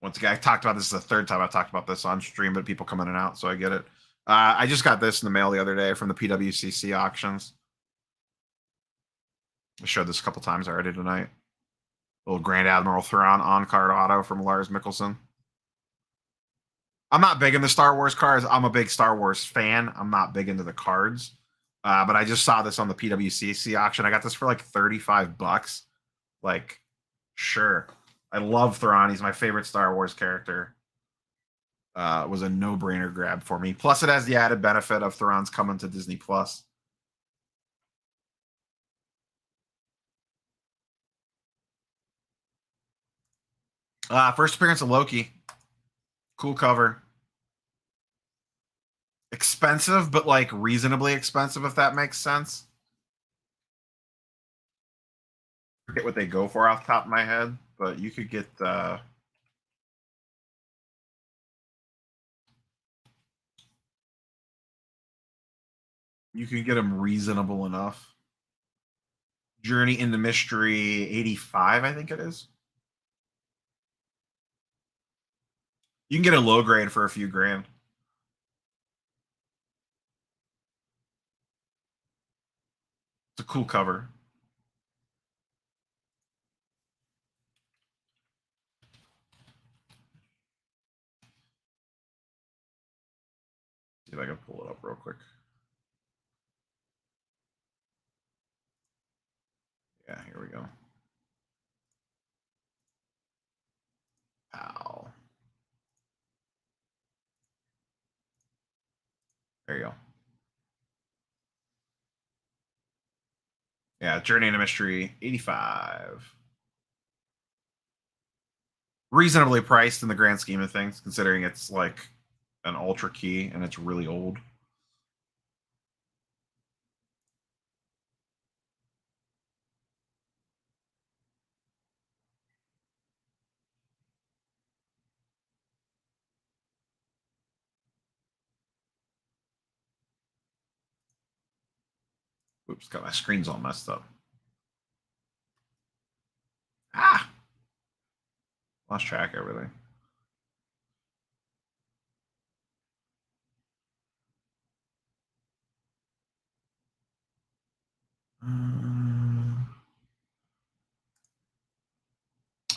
Once again, I talked about this. Is the third time I've talked about this on stream, but people come in and out, so I get it. I just got this in the mail the other day from the PWCC auctions. I showed this a couple times already tonight. Little Grand Admiral Thrawn on-card auto from Lars Mikkelsen. I'm not big into Star Wars cards. I'm a big Star Wars fan. I'm not big into the cards. But I just saw this on the PWCC auction. I got this for like 35 bucks. Like, sure. I love Thrawn. He's my favorite Star Wars character. Was a no-brainer grab for me. Plus, it has the added benefit of Thrawn's coming to Disney Plus. First appearance of Loki. Cool cover. Expensive, but like reasonably expensive, if that makes sense. I forget what they go for off the top of my head, but you could get you can get them reasonable enough. Journey into Mystery 85, I think it is. You can get a low grade for a few grand. It's a cool cover. See if I can pull it up real quick. Yeah, here we go. Ow. There you go. Yeah, Journey into Mystery 85. Reasonably priced in the grand scheme of things, considering it's like an ultra key and it's really old. Oops, got my screen's all messed up. Ah! Lost track of everything.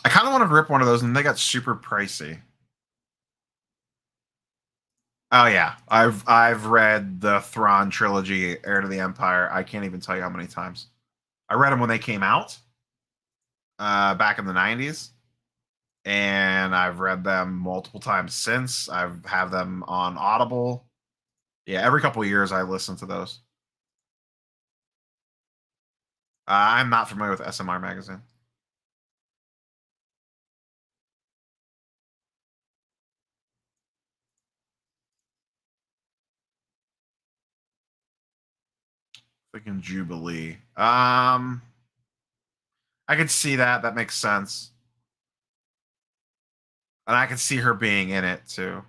I kind of want to rip one of those, and they got super pricey. Oh yeah, I've read the Thrawn trilogy, Heir to the Empire. I can't even tell you how many times. I read them when they came out, back in the '90s, and I've read them multiple times since. I've have them on Audible. Yeah, every couple of years I listen to those. I'm not familiar with SMR magazine. Freaking Jubilee. I could see that. That makes sense. And I could see her being in it too.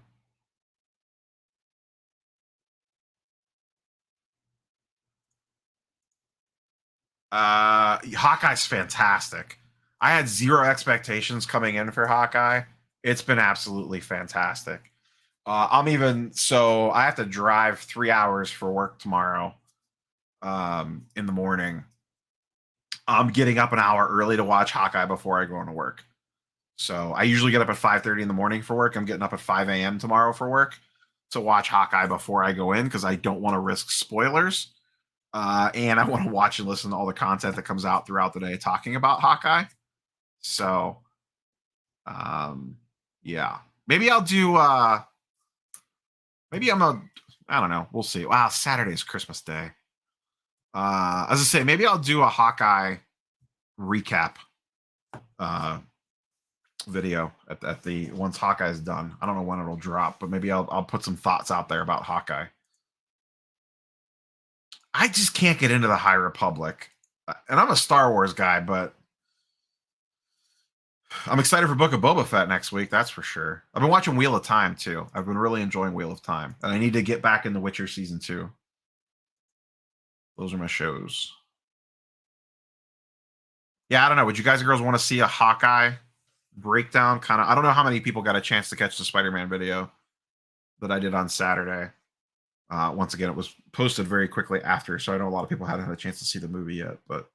Hawkeye's fantastic. I had zero expectations coming in for Hawkeye. It's been absolutely fantastic. I'm even so I have to drive 3 hours for work tomorrow. In the morning. I'm getting up an hour early to watch Hawkeye before I go into work. So I usually get up at 5:30 in the morning for work. I'm getting up at 5 a.m. tomorrow for work to watch Hawkeye before I go in because I don't want to risk spoilers. And I want to watch and listen to all the content that comes out throughout the day talking about Hawkeye. So, yeah, maybe I'll do. Maybe I'm a. I don't know. We'll see. Wow, Saturday is Christmas Day. As I say, maybe I'll do a Hawkeye recap video at the once Hawkeye's done. I don't know when it'll drop, but maybe I'll put some thoughts out there about Hawkeye. I just can't get into the High Republic, and I'm a Star Wars guy, but I'm excited for Book of Boba Fett next week. That's for sure. I've been watching Wheel of Time too. I've been really enjoying Wheel of Time, and I need to get back in The Witcher season 2. Those are my shows. Yeah, I don't know. Would you guys and girls want to see a Hawkeye breakdown? Kind of. I don't know how many people got a chance to catch the Spider-Man video that I did on Saturday. Once again, it was posted very quickly after, so I know a lot of people hadn't had a chance to see the movie yet. But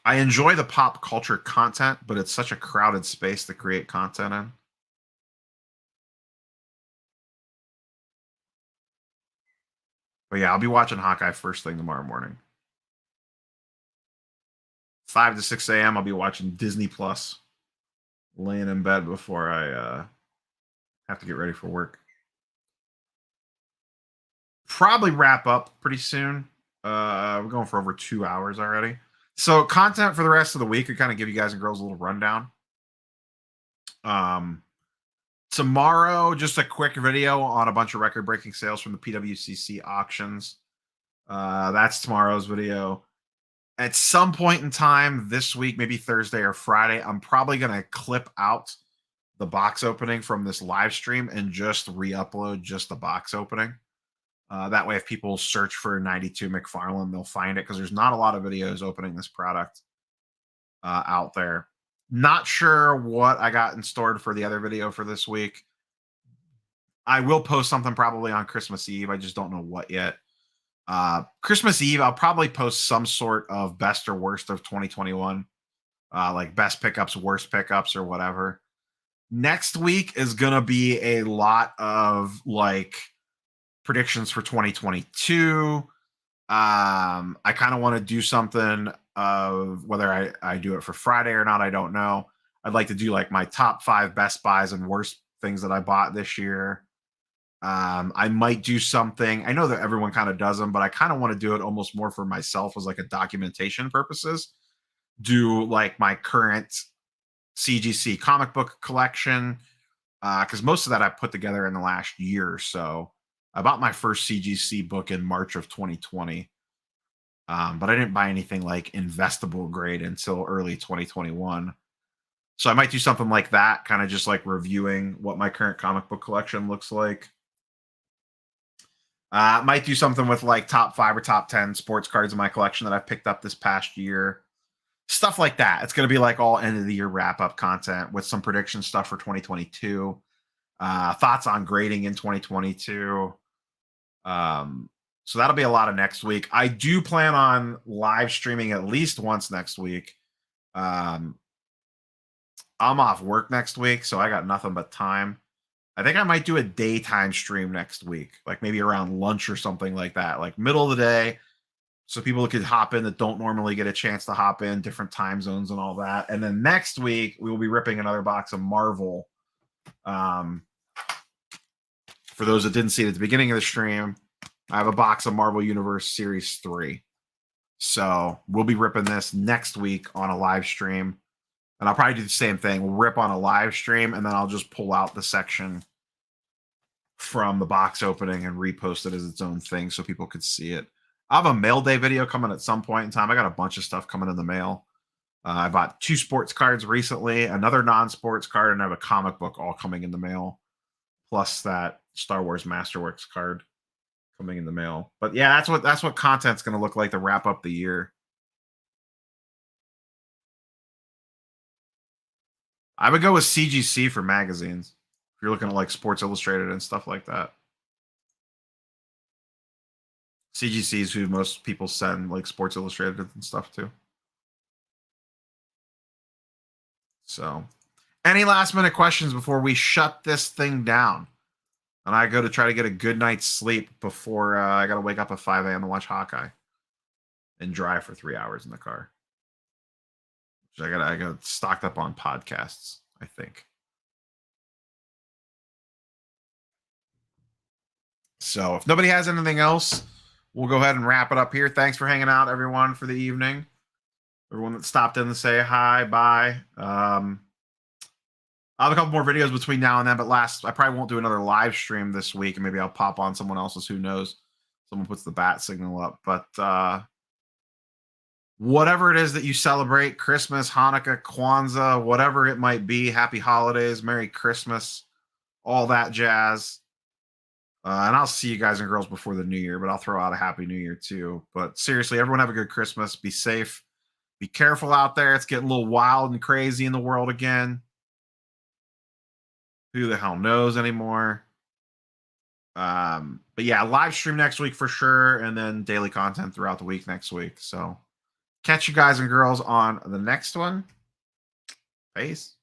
I enjoy the pop culture content, but it's such a crowded space to create content in. But yeah, I'll be watching Hawkeye first thing tomorrow morning. 5 to 6 a.m. I'll be watching Disney Plus, laying in bed before I have to get ready for work. Probably wrap up pretty soon. We're going for over 2 hours already. So content for the rest of the week, I kind of give you guys and girls a little rundown. Tomorrow, just a quick video on a bunch of record-breaking sales from the PWCC auctions. That's tomorrow's video. At some point in time this week, maybe Thursday or Friday, I'm probably going to clip out the box opening from this live stream and just re-upload just the box opening. That way, if people search for 92 McFarlane, they'll find it, because there's not a lot of videos opening this product out there. Not sure what I got in store for the other video for this week. I will post something probably on Christmas Eve. I just don't know what yet. Christmas Eve, I'll probably post some sort of best or worst of 2021, like best pickups, worst pickups, or whatever. Next week is going to be a lot of like predictions for 2022. I kind of want to do something of whether I do it for Friday or not, I don't know. I'd like to do like my top 5 best buys and worst things that I bought this year. I might do something. I know that everyone kind of does them, but I kind of want to do it almost more for myself as like a documentation purposes. Do like my current CGC comic book collection, because most of that I put together in the last year or so. I bought my first CGC book in March of 2020, but I didn't buy anything like investable grade until early 2021. So I might do something like that, kind of just like reviewing what my current comic book collection looks like. Might do something with like top 5 or top 10 sports cards in my collection that I've picked up this past year. Stuff like that. It's going to be like all end of the year wrap up content with some prediction stuff for 2022. Thoughts on grading in 2022. So that'll be a lot of next week. I do plan on live streaming at least once next week. I'm off work next week, so I got nothing but time. I think I might do a daytime stream next week, like maybe around lunch or something like that, like middle of the day, so people could hop in that don't normally get a chance to hop in, different time zones and all that. And then next week, we will be ripping another box of Marvel. For those that didn't see it at the beginning of the stream, I have a box of Marvel Universe Series 3. So we'll be ripping this next week on a live stream. And I'll probably do the same thing. We'll rip on a live stream, and then I'll just pull out the section from the box opening and repost it as its own thing so people could see it. I have a mail day video coming at some point in time. I got a bunch of stuff coming in the mail. I bought 2 sports cards recently, another non-sports card, and I have a comic book all coming in the mail, plus that Star Wars Masterworks card coming in the mail. But yeah, that's what content's going to look like to wrap up the year. I would go with CGC for magazines if you're looking at like Sports Illustrated and stuff like that. CGC is who most people send like Sports Illustrated and stuff to. So, any last minute questions before we shut this thing down? And I go to try to get a good night's sleep before I got to wake up at 5 a.m. to watch Hawkeye and drive for 3 hours in the car. I got stocked up on podcasts, I think. So if nobody has anything else, we'll go ahead and wrap it up here. Thanks for hanging out, everyone, for the evening. Everyone that stopped in to say hi, bye. I'll have a couple more videos between now and then, but I probably won't do another live stream this week, and maybe I'll pop on someone else's. Who knows? Someone puts the bat signal up. But whatever it is that you celebrate, Christmas, Hanukkah, Kwanzaa, whatever it might be, happy holidays, Merry Christmas, all that jazz. And I'll see you guys and girls before the new year, but I'll throw out a happy new year too. But seriously, everyone have a good Christmas. Be safe. Be careful out there. It's getting a little wild and crazy in the world again. Who the hell knows anymore? But yeah, live stream next week for sure, and then daily content throughout the week next week. So catch you guys and girls on the next one. Peace.